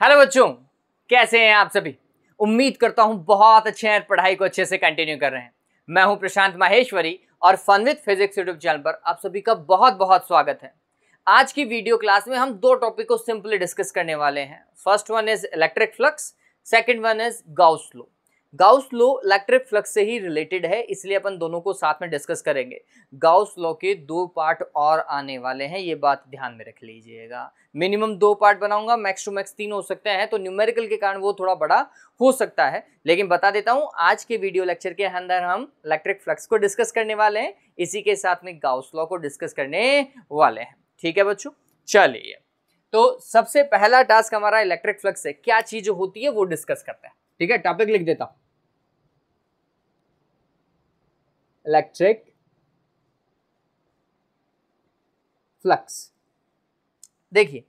Hello बच्चों, कैसे हैं आप सभी। उम्मीद करता हूं बहुत अच्छे हैं, पढ़ाई को अच्छे से कंटिन्यू कर रहे हैं। मैं हूं प्रशांत माहेश्वरी और fun with physics YouTube channel पर आप सभी का बहुत बहुत स्वागत है। आज की वीडियो क्लास में हम दो टॉपिक को सिंपली डिस्कस करने वाले हैं। First one is electric flux, second one is Gauss law. Gauss law electric flux से ही रिलेटेड है, इसलिए अपन दोनों को साथ में डिस्कस करेंगे। गाउस लॉ के दो पार्ट और आने वाले हैं, ये बात ध्यान में रख लीजिएगा। मिनिमम दो पार्ट बनाऊंगा, मैक्स टू मैक्स तीन हो सकते हैं, तो न्यूमेरिकल के कारण वो थोड़ा बड़ा हो सकता है। लेकिन बता देता हूं, आज के वीडियो लेक्चर के अंदर हम इलेक्ट्रिक फ्लक्स को डिस्कस करने वाले हैं, इसी के साथ में गाउस लॉ को डिस्कस करने वाले हैं। ठीक है बच्चों, चलिए तो सबसे पहला टास्क हमारा इलेक्ट्रिक फ्लक्स से क्या चीज होती है वो डिस्कस करते हैं। ठीक है, टॉपिक लिख देता हूं, इलेक्ट्रिक फ्लक्स। देखिए,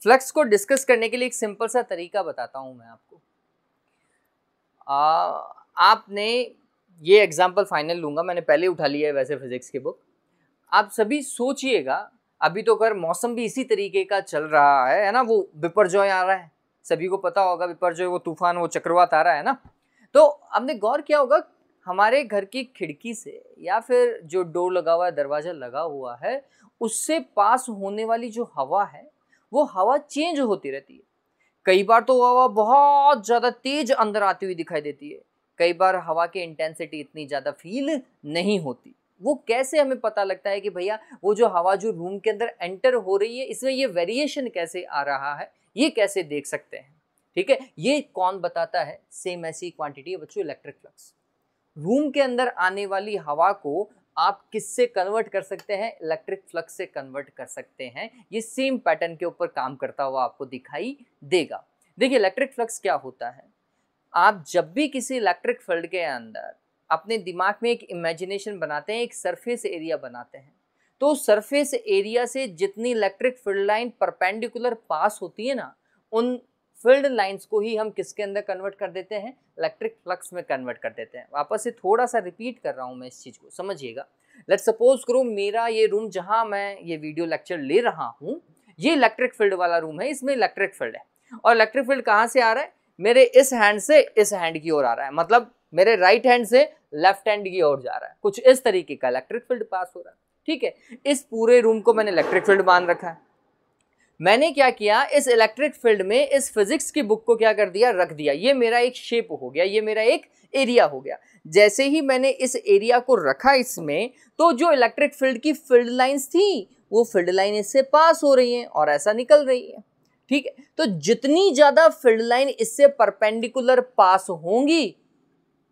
फ्लक्स को डिस्कस करने के लिए एक सिंपल सा तरीका बताता हूं मैं आपको। आपने ये एग्जांपल फाइनल लूंगा, मैंने पहले उठा लिया है वैसे फिजिक्स की बुक। आप सभी सोचिएगा, अभी तो अगर मौसम भी इसी तरीके का चल रहा है ना, वो बिपरजॉय आ रहा है, सभी को पता होगा बिपरजॉय, वो तूफान, वो चक्रवात आ रहा है ना। तो आपने गौर किया होगा, हमारे घर की खिड़की से या फिर जो डोर लगा हुआ है, दरवाजा लगा हुआ है, उससे पास होने वाली जो हवा है वो हवा चेंज होती रहती है। कई बार तो हवा बहुत ज्यादा तेज अंदर आती हुई दिखाई देती है, कई बार हवा की इंटेंसिटी इतनी ज्यादा फील नहीं होती। वो कैसे हमें पता लगता है कि भैया वो जो हवा जो रूम के अंदर एंटर हो रही है, इसमें ये वेरिएशन कैसे आ रहा है, ये कैसे देख सकते हैं। ठीक है, ये कौन बताता है? सेम ऐसी क्वांटिटी है बच्चों, इलेक्ट्रिक फ्लक्स। रूम के अंदर आने वाली हवा को आप किससे कन्वर्ट कर सकते हैं? इलेक्ट्रिक फ्लक्स से कन्वर्ट कर सकते हैं। ये सेम पैटर्न के ऊपर काम करता हुआ आपको दिखाई देगा। देखिए, इलेक्ट्रिक फ्लक्स क्या होता है, आप जब भी किसी इलेक्ट्रिक फील्ड के अंदर अपने दिमाग में एक इमेजिनेशन बनाते हैं, एक सरफेस एरिया बनाते हैं, तो सरफेस एरिया से जितनी इलेक्ट्रिक फील्ड लाइन परपेंडिकुलर पास होती है ना, उन फील्ड लाइंस को ही हम किसके अंदर कन्वर्ट कर देते हैं? इलेक्ट्रिक फ्लक्स में कन्वर्ट कर देते हैं। वापस से थोड़ा सा रिपीट कर रहा हूं मैं, इस चीज को समझिएगा। लेट्स सपोज करो मेरा ये रूम जहां मैं ये वीडियो लेक्चर ले रहा हूं, ये इलेक्ट्रिक फील्ड वाला रूम है, इसमें इलेक्ट्रिक फील्ड है। और इलेक्ट्रिक फील्ड कहां से आ रहा है? मेरे इस हैंड से इस हैंड की ओर आ रहा है, मतलब मेरे राइट हैंड से लेफ्ट हैंड की ओर जा रहा है। कुछ इस तरीके का इलेक्ट्रिक फील्ड पास हो रहा है। ठीक है, इस पूरे रूम को मैंने इलेक्ट्रिक फील्ड मान रखा है। मैंने क्या किया, इस इलेक्ट्रिक फील्ड में इस फिजिक्स की बुक को क्या कर दिया? रख दिया। ये मेरा एक शेप हो गया, ये मेरा एक एरिया हो गया। जैसे ही मैंने इस एरिया को रखा इसमें, तो जो इलेक्ट्रिक फील्ड की फील्ड लाइंस थी, वो फील्ड लाइन इससे पास हो रही हैं और ऐसा निकल रही है। ठीक है, तो जितनी ज्यादा फील्ड लाइन इससे परपेंडिकुलर पास होंगी,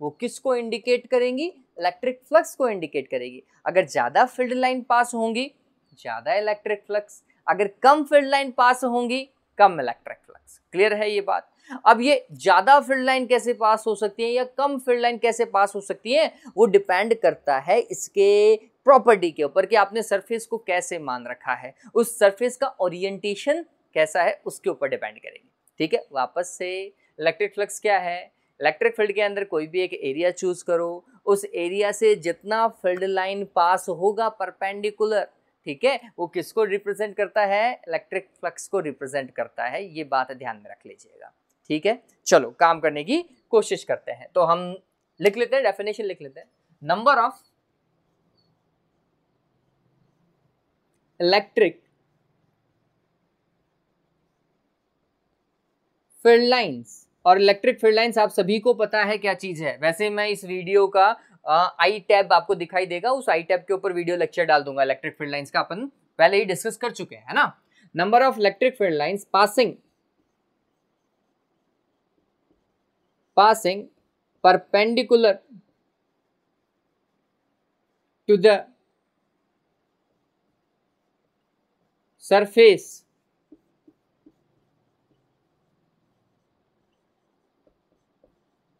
वो किसको इंडिकेट करेंगी? इलेक्ट्रिक फ्लक्स को इंडिकेट करेगी। अगर ज्यादा फील्ड लाइन पास होंगी, ज्यादा इलेक्ट्रिक फ्लक्स। अगर कम फील्ड लाइन पास होंगी, कम इलेक्ट्रिक फ्लक्स। क्लियर है ये बात? अब ये ज्यादा फील्ड लाइन कैसे पास हो सकती है या कम फील्ड लाइन कैसे पास हो सकती है, वो डिपेंड करता है इसके प्रॉपर्टी के ऊपर कि आपने सरफेस को कैसे मान रखा है, उस सरफेस का ओरिएंटेशन कैसा है, उसके ऊपर डिपेंड करेगी। ठीक है, वापस से इलेक्ट्रिक फ्लक्स क्या है? इलेक्ट्रिक फील्ड के अंदर कोई भी एक एरिया चूज करो, उस एरिया से जितना फील्ड लाइन पास होगा परपेंडिकुलर, ठीक है, वो किसको रिप्रेजेंट करता है? इलेक्ट्रिक फ्लक्स को रिप्रेजेंट करता है। ये बात ध्यान में रख लीजिएगा। ठीक है, चलो काम करने की कोशिश करते हैं। तो हम लिख लेते हैं, डेफिनेशन लिख लेते हैं। Number of electric field lines, और इलेक्ट्रिक फील्ड लाइंस आप सभी को पता है क्या चीज है। वैसे मैं इस वीडियो का आई टैब आपको दिखाई देगा, उस आई टैब के ऊपर वीडियो लेक्चर डाल दूंगा। इलेक्ट्रिक फील्ड लाइंस का अपन पहले ही डिस्कस कर चुके हैं, है ना। Number of electric field lines passing perpendicular to the surface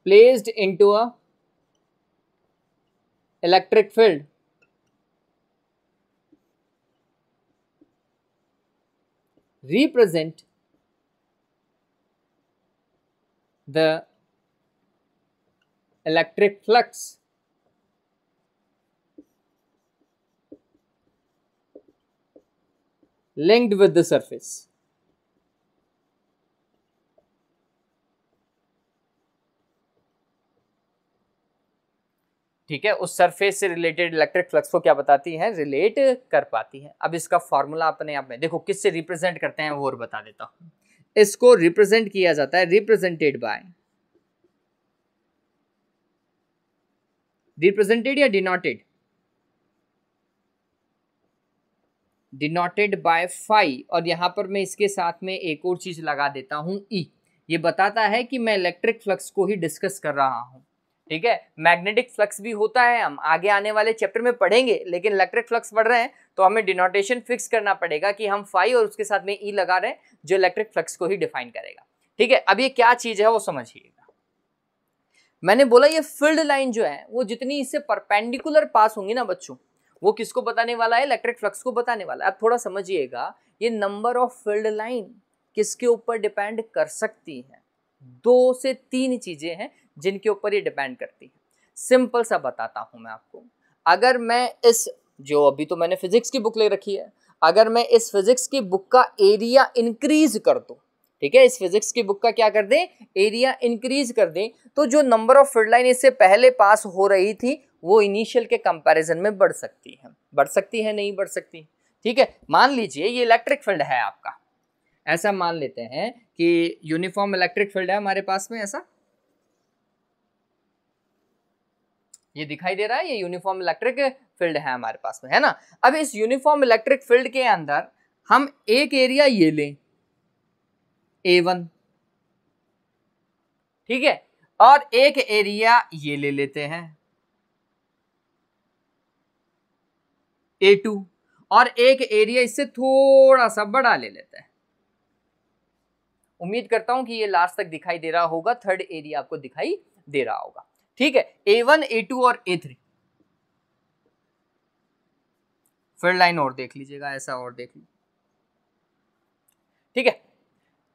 placed into a electric field represent the electric flux linked with the surface। ठीक है, उस सरफेस से रिलेटेड इलेक्ट्रिक फ्लक्स को क्या बताती है, रिलेट कर पाती है। अब इसका फॉर्मूला अपने आप में देखो किससे रिप्रेजेंट करते हैं वो और बता देता हूं। इसको रिप्रेजेंट किया जाता है, रिप्रेजेंटेड या डिनोटेड बाय फाई, और यहां पर मैं इसके साथ में एक और चीज लगा देता हूं ई। ये बताता है कि मैं इलेक्ट्रिक फ्लक्स को ही डिस्कस कर रहा हूं। ठीक है, मैग्नेटिक फ्लक्स भी होता है, हम आगे आने वाले चैप्टर में पढ़ेंगे, लेकिन इलेक्ट्रिक फ्लक्स पढ़ रहे हैं तो हमें डिनोटेशन फिक्स करना पड़ेगा कि हम फाई और उसके साथ में ई लगा रहे हैं जो इलेक्ट्रिक फ्लक्स को ही डिफाइन करेगा। ठीक है, अब ये क्या चीज है वो समझिएगा। मैंने बोला ये फील्ड लाइन जो है वो जितनी इससे परपेंडिकुलर पास होंगी ना बच्चों, वो किसको बताने वाला है, इलेक्ट्रिक फ्लक्स को बताने वाला है। अब थोड़ा समझिएगा, ये नंबर ऑफ फील्ड लाइन किसके ऊपर डिपेंड कर सकती है, 2 से 3 चीजें हैं जिनके ऊपर ये डिपेंड करती है। सिंपल सा बताता हूं मैं आपको। अगर मैं इस, जो अभी तो मैंने फिजिक्स की बुक ले रखी है, अगर मैं इस फिजिक्स की बुक का एरिया इंक्रीज कर दूं, ठीक है, इस फिजिक्स की बुक का क्या कर दें, एरिया इंक्रीज कर दें, तो जो नंबर ऑफ फील्ड लाइन इससे पहले पास हो रही थी वो इनिशियल के कंपैरिजन में बढ़ सकती है, नहीं बढ़ सकती। ठीक है, मान लीजिए ये इलेक्ट्रिक फील्ड है आपका, ऐसा मान लेते हैं कि यूनिफॉर्म इलेक्ट्रिक फील्ड है हमारे पास में, ऐसा ये दिखाई दे रहा है, ये यूनिफॉर्म इलेक्ट्रिक फील्ड है हमारे पास में, है ना। अब इस यूनिफॉर्म इलेक्ट्रिक फील्ड के अंदर हम एक एरिया ये लें A1, ठीक है, और एक एरिया ये ले लेते हैं A2, और एक एरिया इससे थोड़ा सा बड़ा ले लेते हैं। उम्मीद करता हूं कि ये लास्ट तक दिखाई दे रहा होगा, थर्ड एरिया आपको दिखाई दे रहा होगा। ठीक है, A1, A2 और A3 फील्ड लाइन और देख लीजिएगा, ऐसा और देख लीजिए। ठीक है,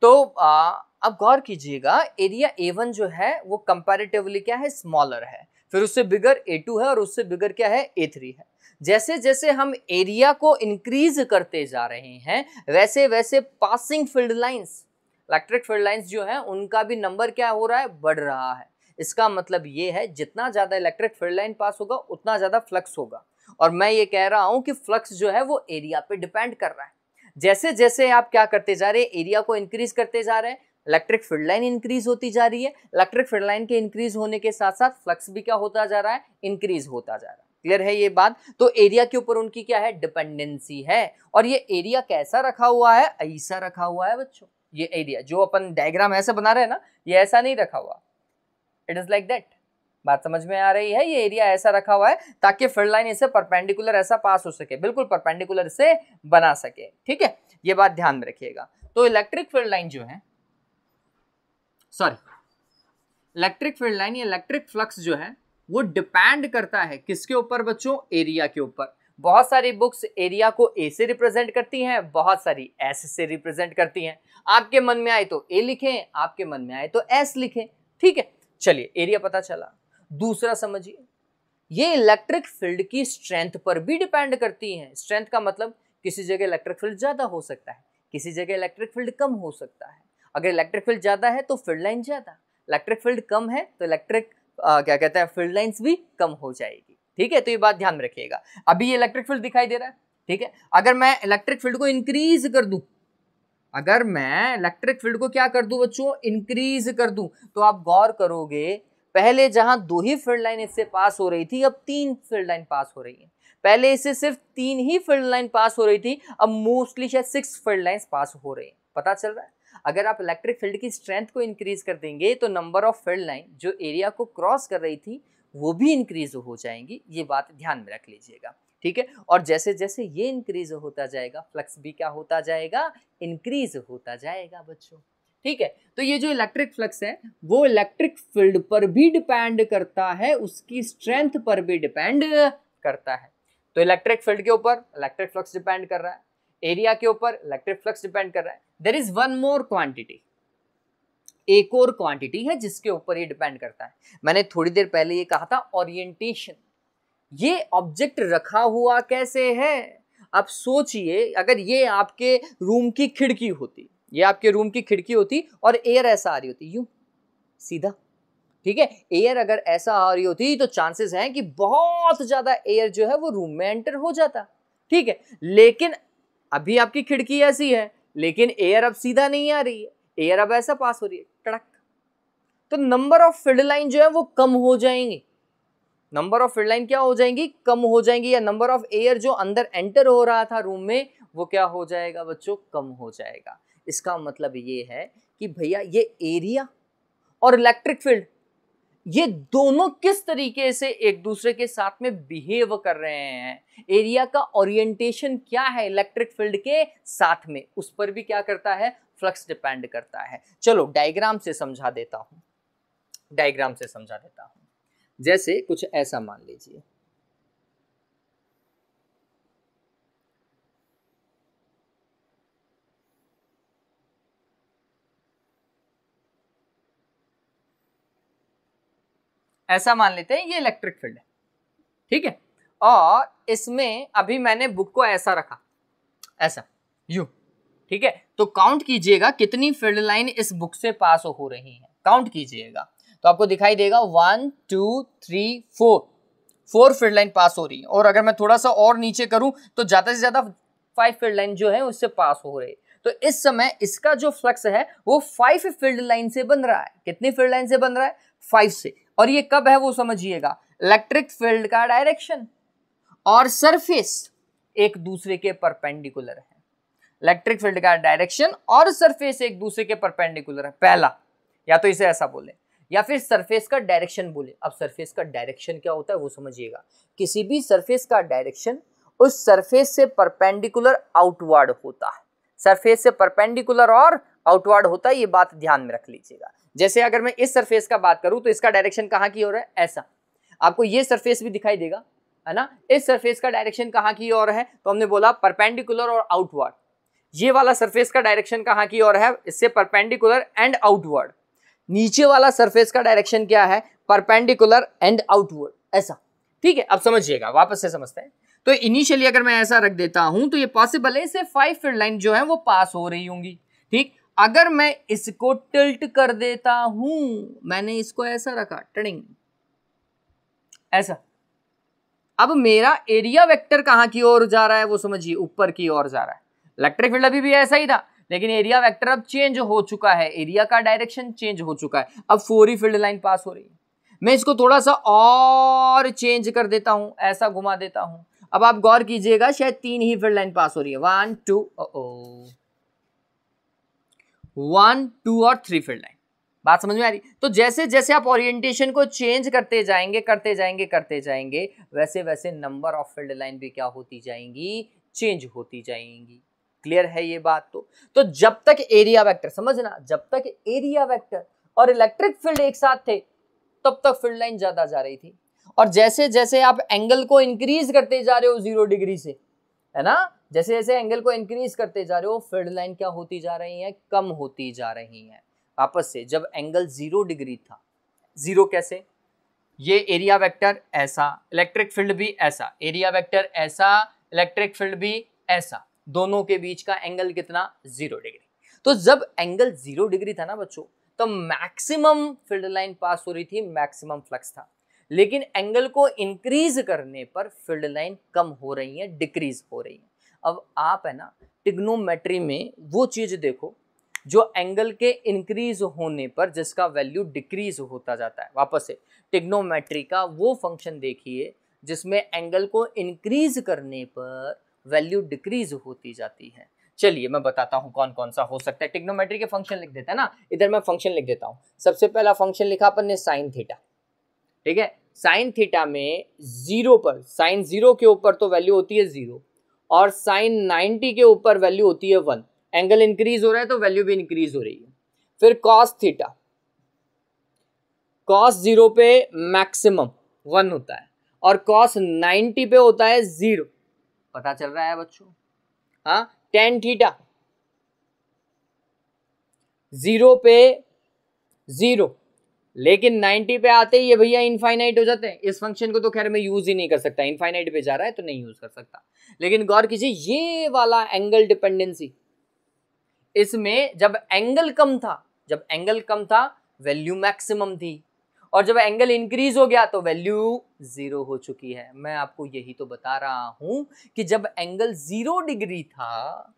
तो अब गौर कीजिएगा, एरिया A1 जो है वो कंपैरेटिवली क्या है, स्मॉलर है, फिर उससे बिगर A2 है और उससे बिगर क्या है, A3 है। जैसे जैसे हम एरिया को इंक्रीज करते जा रहे हैं वैसे वैसे passing field lines, electric field lines जो है उनका भी नंबर क्या हो रहा है, बढ़ रहा है। इसका मतलब ये है जितना ज्यादा इलेक्ट्रिक फील्ड लाइन पास होगा उतना ज्यादा फ्लक्स होगा, और मैं ये कह रहा हूं कि फ्लक्स जो है वो एरिया पे डिपेंड कर रहा है। जैसे जैसे आप क्या करते जा रहे हैं, एरिया को इंक्रीज करते जा रहे हैं, इलेक्ट्रिक फील्ड लाइन इंक्रीज होती जा रही है, इलेक्ट्रिक फील्ड लाइन के इंक्रीज होने के साथ साथ फ्लक्स भी क्या होता जा रहा है, इंक्रीज होता जा रहा है। क्लियर है ये बात। तो एरिया के ऊपर उनकी क्या है, डिपेंडेंसी है। और ये एरिया कैसा रखा हुआ है, ऐसा रखा हुआ है बच्चों। ये एरिया जो अपन डायग्राम ऐसा बना रहे हैं ना, ये ऐसा नहीं रखा हुआ, इट इज लाइक दैट। बात समझ में आ रही है, ये एरिया ऐसा रखा हुआ है ताकि फील्ड लाइन इससे परपेंडिकुलर ऐसा पास हो सके, बिल्कुल परपेंडिकुलर से बना सके। ठीक है, ये बात ध्यान में रखिएगा। तो इलेक्ट्रिक फील्ड लाइन जो है, इलेक्ट्रिक फील्ड लाइन या इलेक्ट्रिक फ्लक्स जो है वो डिपेंड करता है किसके ऊपर बच्चों, एरिया के ऊपर। बहुत सारी बुक्स एरिया को ए से रिप्रेजेंट करती हैं, बहुत सारी एस से रिप्रेजेंट करती हैं। आपके मन में आए तो ए लिखें, आपके मन में आए तो एस लिखें। ठीक है, चलिए एरिया पता चला। दूसरा समझिए, ये इलेक्ट्रिक फील्ड की स्ट्रेंथ पर भी डिपेंड करती है। स्ट्रेंथ का मतलब किसी जगह इलेक्ट्रिक फील्ड ज्यादा हो सकता है, किसी जगह इलेक्ट्रिक फील्ड कम हो सकता है। अगर इलेक्ट्रिक फील्ड ज्यादा है तो फील्ड लाइन ज्यादा, इलेक्ट्रिक फील्ड कम है तो इलेक्ट्रिक क्या कहते हैं, फील्ड लाइंस भी कम हो जाएगी। ठीक है, तो ये बात ध्यान में रखिएगा। अभी ये इलेक्ट्रिक फील्ड दिखाई दे रहा है, ठीक है। अगर मैं इलेक्ट्रिक फील्ड को इंक्रीज कर दूं, अगर मैं इलेक्ट्रिक फील्ड को क्या कर दूं बच्चों, इंक्रीज कर दूं, तो आप गौर करोगे पहले जहां 2 ही फील्ड लाइन इससे पास हो रही थी, अब 3 फील्ड लाइन पास हो रही है। पहले इससे सिर्फ 3 ही फील्ड लाइन पास हो रही थी, अब मोस्टली शायद 6 फील्ड लाइंस पास हो रही है। पता चल रहा है। अगर आप इलेक्ट्रिक फील्ड की स्ट्रेंथ को इंक्रीज कर देंगे तो नंबर ऑफ फील्ड लाइन जो एरिया को क्रॉस कर रही थी वो भी इंक्रीज हो जाएंगी। ये बात ध्यान में रख लीजिएगा। ठीक है, और जैसे जैसे ये इंक्रीज होता जाएगा फ्लक्स भी क्या होता जाएगा, इंक्रीज होता जाएगा बच्चों। ठीक है, तो ये जो इलेक्ट्रिक फ्लक्स है वो इलेक्ट्रिक फील्ड पर भी डिपेंड करता है, उसकी स्ट्रेंथ पर भी डिपेंड करता है। तो इलेक्ट्रिक फील्ड के ऊपर इलेक्ट्रिक फ्लक्स डिपेंड कर रहा है, एरिया के ऊपर इलेक्ट्रिक फ्लक्स डिपेंड कर रहा है। There is one more quantity, एक और क्वांटिटी है जिसके ऊपर ये डिपेंड करता है। मैंने थोड़ी देर पहले ये कहा था, ओरिएंटेशन। ये ऑब्जेक्ट रखा हुआ कैसे है, आप सोचिए। अगर ये आपके रूम की खिड़की होती, ये आपके रूम की खिड़की होती और एयर ऐसा आ रही होती यूं सीधा, ठीक है, एयर अगर ऐसा आ रही होती तो चांसेस हैं कि बहुत ज्यादा एयर जो है वो रूम में एंटर हो जाता, ठीक है। लेकिन अभी आपकी खिड़की ऐसी है, लेकिन एयर अब सीधा नहीं आ रही है, एयर अब ऐसा पास हो रही है, टड़क, तो नंबर ऑफ फील्ड लाइन जो है वो कम हो जाएंगी। नंबर ऑफ फील्ड लाइन क्या हो जाएंगी, कम हो जाएंगी, या नंबर ऑफ एयर जो अंदर एंटर हो रहा था रूम में वो क्या हो जाएगा बच्चों, कम हो जाएगा। इसका मतलब ये है कि भैया ये एरिया और इलेक्ट्रिक फील्ड ये दोनों किस तरीके से एक दूसरे के साथ में बिहेव कर रहे हैं, एरिया का ओरिएंटेशन क्या है इलेक्ट्रिक फील्ड के साथ में, उस पर भी क्या करता है, फ्लक्स डिपेंड करता है। चलो डायग्राम से समझा देता हूं, डायग्राम से समझा देता हूं। जैसे कुछ ऐसा मान लीजिए, ऐसा मान लेते हैं ये इलेक्ट्रिक फील्ड है, ठीक है, और इसमें अभी मैंने बुक को ऐसा रखा, ऐसा यू, ठीक है। तो काउंट कीजिएगा कितनी फील्ड लाइन इस बुक से पास हो रही है, काउंट कीजिएगा तो आपको दिखाई देगा 1 2 3 4 फील्ड लाइन पास हो रही है। और अगर मैं थोड़ा सा और नीचे करूं तो ज्यादा से ज्यादा 5 फील्ड लाइन जो है उससे पास हो रही है। तो इस समय इसका जो फ्लक्स है वो 5 फील्ड लाइन से बन रहा है। कितनी फील्ड लाइन से बन रहा है, 5 से। और ये कब है वो समझिएगा, इलेक्ट्रिक फील्ड का डायरेक्शन और सरफेस एक दूसरे के परपेंडिकुलर है। इलेक्ट्रिक फील्ड का डायरेक्शन और सरफेस एक दूसरे के परपेंडिकुलर है, पहला, या तो इसे ऐसा बोले या फिर सरफेस का डायरेक्शन बोले। अब सरफेस का डायरेक्शन क्या होता है वो समझिएगा, किसी भी सरफेस का डायरेक्शन उस सरफेस से परपेंडिकुलर आउटवर्ड होता है, सरफेस से परपेंडिकुलर और आउटवर्ड होता है, ये बात ध्यान में रख लीजिएगा। जैसे अगर मैं इस सरफेस का बात करूं तो इसका डायरेक्शन कहां की ओर है, ऐसा, आपको ये सरफेस भी दिखाई देगा, है ना। इस सरफेस का डायरेक्शन कहां की ओर है, तो हमने बोला परपेंडिकुलर और आउटवर्ड। ये वाला सरफेस का डायरेक्शन कहां की ओर है, इससे परपेंडिकुलर एंड आउटवर्ड। नीचे वाला सरफेस का डायरेक्शन क्या है, परपेंडिकुलर एंड आउटवर्ड, ऐसा, ठीक है। अब समझिएगा, वापस से समझते हैं। तो इनिशियली अगर मैं ऐसा रख देता हूं तो ये पॉसिबल है, इससे 5 फील्ड लाइन जो है वो पास हो रही होंगी, ठीक। अगर मैं इसको टिल्ट कर देता हूं, मैंने इसको ऐसा रखा, टडिंग, ऐसा, अब मेरा एरिया वेक्टर कहां की ओर जा रहा है वो समझिए, ऊपर की ओर जा रहा है। इलेक्ट्रिक फील्ड अभी भी ऐसा ही था, लेकिन एरिया वेक्टर अब चेंज हो चुका है, एरिया का डायरेक्शन चेंज हो चुका है, अब 4 ही फील्ड लाइन पास हो रही है। मैं इसको थोड़ा सा और चेंज कर देता हूं, ऐसा घुमा देता हूं, अब आप गौर कीजिएगा शायद 3 ही फील्ड लाइन पास हो रही है, 1 2 1 2 और 3 फील्ड लाइन। बात समझ में आ रही। तो जैसे जैसे आप ओरिएंटेशन को चेंज करते जाएंगे वैसे वैसे नंबर ऑफ फील्ड लाइन भी क्या होती जाएंगी, चेंज होती जाएंगी। क्लियर है ये बात। तो जब तक एरिया वेक्टर, समझना, जब तक एरिया वेक्टर और इलेक्ट्रिक फील्ड एक साथ थे तब तक फील्ड लाइन ज्यादा जा रही थी, और जैसे जैसे आप एंगल को इंक्रीज करते जा रहे हो 0 डिग्री से, है ना, जैसे जैसे एंगल को इंक्रीज करते जा रहे हो फील्ड लाइन क्या होती जा रही है, कम होती जा रही है। आपस से जब एंगल 0 डिग्री था, 0 कैसे, ये एरिया वेक्टर ऐसा, इलेक्ट्रिक फील्ड भी ऐसा, एरिया वेक्टर ऐसा, इलेक्ट्रिक फील्ड भी ऐसा, दोनों के बीच का एंगल कितना, 0 डिग्री। तो जब एंगल 0 डिग्री था ना बच्चों, तो मैक्सिमम फील्ड लाइन पास हो रही थी, मैक्सिमम फ्लक्स था। लेकिन एंगल को इंक्रीज करने पर फील्ड लाइन कम हो रही है, डिक्रीज हो रही है। अब आप है ना ट्रिग्नोमेट्री में वो चीज देखो जो एंगल के इंक्रीज होने पर जिसका वैल्यू डिक्रीज होता जाता है। वापस से ट्रिग्नोमेट्री का वो फंक्शन देखिए जिसमें एंगल को इंक्रीज करने पर वैल्यू डिक्रीज होती जाती है। चलिए मैं बताता हूं कौन कौन सा हो सकता है। ट्रिग्नोमेट्री के फंक्शन लिख देता है ना, इधर मैं फंक्शन लिख देता हूं। सबसे पहला फंक्शन लिखा अपन ने साइन थीटा, ठीक है। साइन थीटा में 0 पर, साइन 0 के ऊपर तो वैल्यू होती है 0 और साइन 90 के ऊपर वैल्यू होती है 1। एंगल इंक्रीज हो रहा है तो वैल्यू भी इंक्रीज हो रही है। फिर कॉस थीटा, कॉस 0 पे मैक्सिमम 1 होता है और कॉस 90 पे होता है 0। पता चल रहा है बच्चों, हाँ। टेन थीटा 0 पे 0, लेकिन 90 पे आते ही ये भैया इनफाइनाइट हो जाते हैं। इस फंक्शन को तो खैर मैं यूज ही नहीं कर सकता, इनफाइनाइट पे जा रहा है तो नहीं यूज कर सकता। लेकिन गौर कीजिए ये वाला एंगल डिपेंडेंसी, इसमें जब एंगल कम था, जब एंगल कम था वैल्यू मैक्सिमम थी, और जब एंगल इंक्रीज हो गया तो वैल्यू 0 हो चुकी है। मैं आपको यही तो बता रहा हूं कि जब एंगल 0 डिग्री था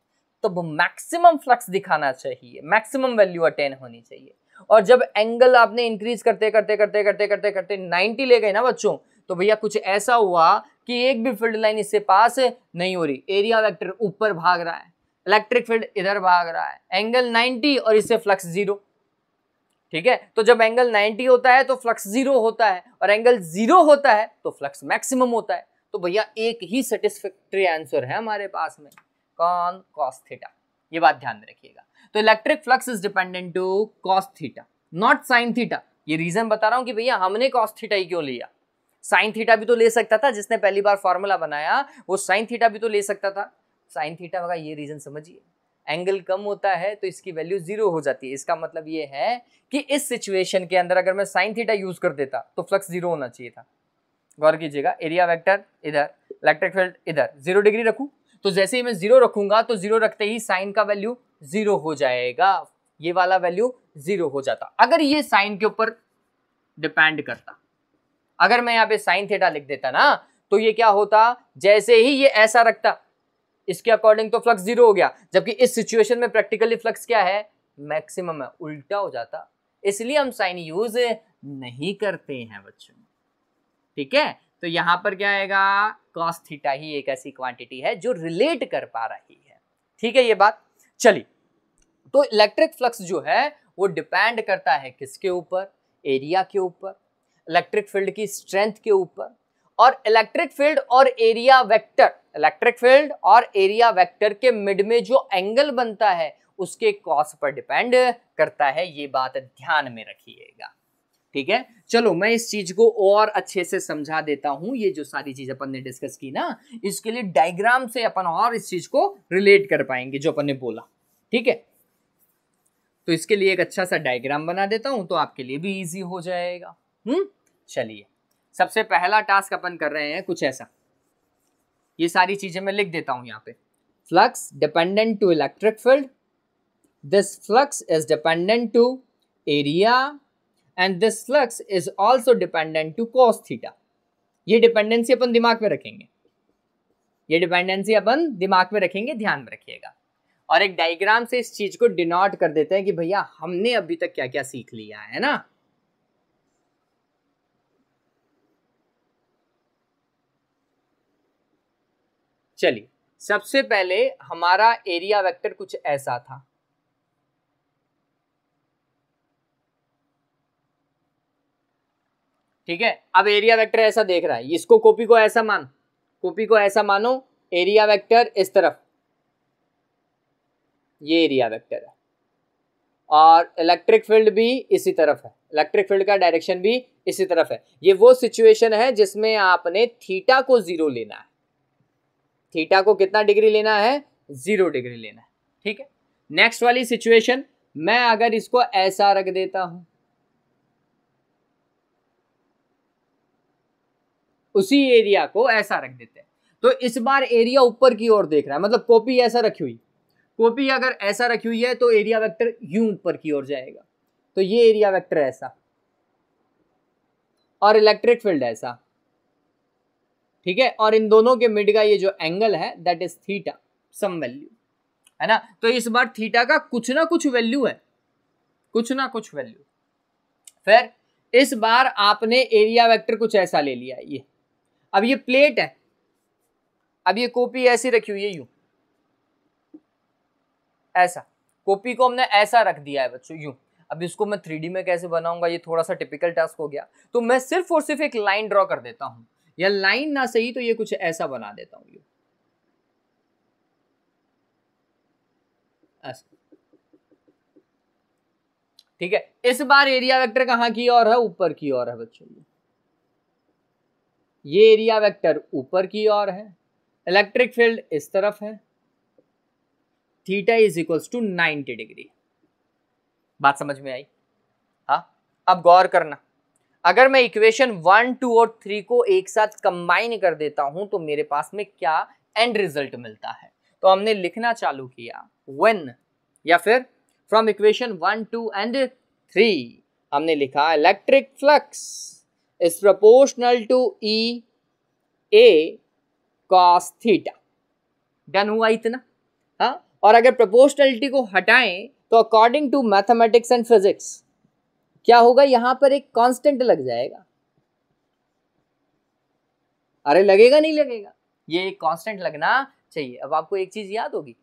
तब मैक्सिमम फ्लक्स दिखाना चाहिए, मैक्सिमम वैल्यू अटेन होनी चाहिए। और जब एंगल आपने इंक्रीज करते करते करते करते करते करते 90 ले गए ना बच्चों, तो भैया कुछ ऐसा हुआ कि एक भी फील्ड लाइन इससे पास नहीं हो रही, एरिया वेक्टर ऊपर भाग रहा है, इलेक्ट्रिक फील्ड इधर भाग रहा है, एंगल 90 और इससे फ्लक्स 0। ठीक है, तो जब एंगल 90 होता है तो फ्लक्स 0 होता है, और एंगल 0 होता है तो फ्लक्स मैक्सिमम होता है। तो भैया एक ही सेटिस्फैक्टरी आंसर है हमारे पास में, कौन? Cos theta. ये बात ध्यान में रखिएगा। तो electric flux is dependent to cos theta, not sine theta. ये रीजन बता रहा हूं कि भैया हमने कॉस थीटा ही क्यों लिया, साइन थीटा भी तो ले सकता था। जिसने पहली बार फॉर्मूला बनाया वो साइन थीटा भी तो ले सकता था। साइन थीटा का ये रीजन समझिए, एंगल कम होता है तो इसकी वैल्यू 0 हो जाती है। इसका मतलब ये है कि इस सिचुएशन के अंदर अगर मैं साइन थीटा यूज कर देता तो फ्लक्स 0 होना चाहिए था। गौर कीजिएगा, एरिया वेक्टर इधर, इलेक्ट्रिक फील्ड इधर, 0 डिग्री रखूं तो जैसे ही मैं 0 रखूंगा तो 0 रखते ही साइन का वैल्यू 0 हो जाएगा, ये वाला वैल्यू 0 हो जाता। अगर ये साइन के ऊपर डिपेंड करता, अगर मैं यहाँ पे साइन थीटा लिख देता ना, तो ये क्या होता, जैसे ही ये ऐसा रखता इसके अकॉर्डिंग तो फ्लक्स 0 हो गया, जबकि इस सिचुएशन में प्रैक्टिकली फ्लक्स क्या है, मैक्सिमम है, उल्टा हो जाता। इसलिए हम साइन यूज नहीं करते हैं बच्चों। ठीक है, तो यहां पर क्या आएगा, कॉस थीटा ही एक ऐसी क्वांटिटी है जो रिलेट कर पा रही है। ठीक है ये बात। चलिए, तो इलेक्ट्रिक फ्लक्स जो है वो डिपेंड करता है किसके ऊपर, एरिया के ऊपर, इलेक्ट्रिक फील्ड की स्ट्रेंथ के ऊपर, और इलेक्ट्रिक फील्ड और एरिया वेक्टर, इलेक्ट्रिक फील्ड और एरिया वेक्टर के मिड में जो एंगल बनता है उसके कॉस पर डिपेंड करता है। ये बात ध्यान में रखिएगा। ठीक है, चलो मैं इस चीज को और अच्छे से समझा देता हूं। ये जो सारी चीज अपन ने डिस्कस की ना, इसके लिए डायग्राम से अपन और इस चीज को रिलेट कर पाएंगे जो अपन ने बोला। ठीक है, तो इसके लिए एक अच्छा सा डायग्राम बना देता हूं तो आपके लिए भी इजी हो जाएगा। चलिए, सबसे पहला टास्क अपन कर रहे हैं कुछ ऐसा, ये सारी चीजें मैं लिख देता हूं यहाँ पे। Flux dependent to electric field, this flux is dependent to area, and this flux is also dependent to cos theta. ये डिपेंडेंसी अपन दिमाग में रखेंगे, ये डिपेंडेंसी अपन दिमाग में रखेंगे, ध्यान में रखिएगा। और एक डायग्राम से इस चीज को डिनोट कर देते हैं कि भैया हमने अभी तक क्या क्या सीख लिया है ना। चलिए, सबसे पहले हमारा एरिया वेक्टर कुछ ऐसा था। ठीक है, अब एरिया वेक्टर ऐसा देख रहा है, इसको कॉपी को ऐसा मान, कॉपी को ऐसा मानो, एरिया वेक्टर इस तरफ, ये एरिया वेक्टर है, और इलेक्ट्रिक फील्ड भी इसी तरफ है, इलेक्ट्रिक फील्ड का डायरेक्शन भी इसी तरफ है। ये वो सिचुएशन है जिसमें आपने थीटा को 0 लेना है। थीटा को कितना डिग्री लेना है, 0 डिग्री लेना है। ठीक है, नेक्स्ट वाली सिचुएशन, मैं अगर इसको ऐसा रख देता हूं, उसी एरिया को ऐसा रख देते हैं, तो इस बार एरिया ऊपर की ओर देख रहा है, मतलब कॉपी ऐसा रखी हुई, कॉपी अगर ऐसा रखी हुई है तो एरिया वेक्टर यूं ऊपर की ओर जाएगा। तो ये एरिया वेक्टर ऐसा, और इलेक्ट्रिक फील्ड ऐसा। ठीक है, और इन दोनों के मिड का ये जो एंगल है that is theta, some value है ना। तो इस बार थीटा का कुछ ना कुछ वैल्यू है, कुछ ना कुछ वैल्यू। फिर इस बार आपने एरिया वेक्टर कुछ ऐसा ले लिया, ये अब ये प्लेट है, अब ये कॉपी ऐसी रखी हुई है यूं, ऐसा कॉपी को हमने ऐसा रख दिया है बच्चों यूं। अब इसको मैं 3D में कैसे बनाऊंगा, ये थोड़ा सा टिपिकल टास्क हो गया। तो मैं सिर्फ और सिर्फ एक लाइन ड्रॉ कर देता हूं, या लाइन ना सही तो ये कुछ ऐसा बना देता हूं, ऐसा। ठीक है, इस बार एरिया वेक्टर कहां की ओर है, ऊपर की ओर है बच्चों। ये एरिया वेक्टर ऊपर की ओर है, इलेक्ट्रिक फील्ड इस तरफ है, theta is equals to 90 degree. बात समझ में आई? हाँ, अब गौर करना, अगर मैं इक्वेशन 1, 2 और 3 को एक साथ कंबाइन कर देता हूं तो मेरे पास में क्या एंड रिजल्ट मिलता है। तो हमने लिखना चालू किया व्हेन, या फिर फ्रॉम इक्वेशन 1, 2 एंड 3 हमने लिखा electric flux is proportional to E A cos theta. Done हुआ इतना। हाँ, और अगर प्रोपोर्शनलिटी को हटाएं तो according to mathematics and physics क्या होगा, यहां पर एक कांस्टेंट लग जाएगा। अरे लगेगा नहीं लगेगा, ये एक कांस्टेंट लगना चाहिए। अब आपको एक चीज याद होगी,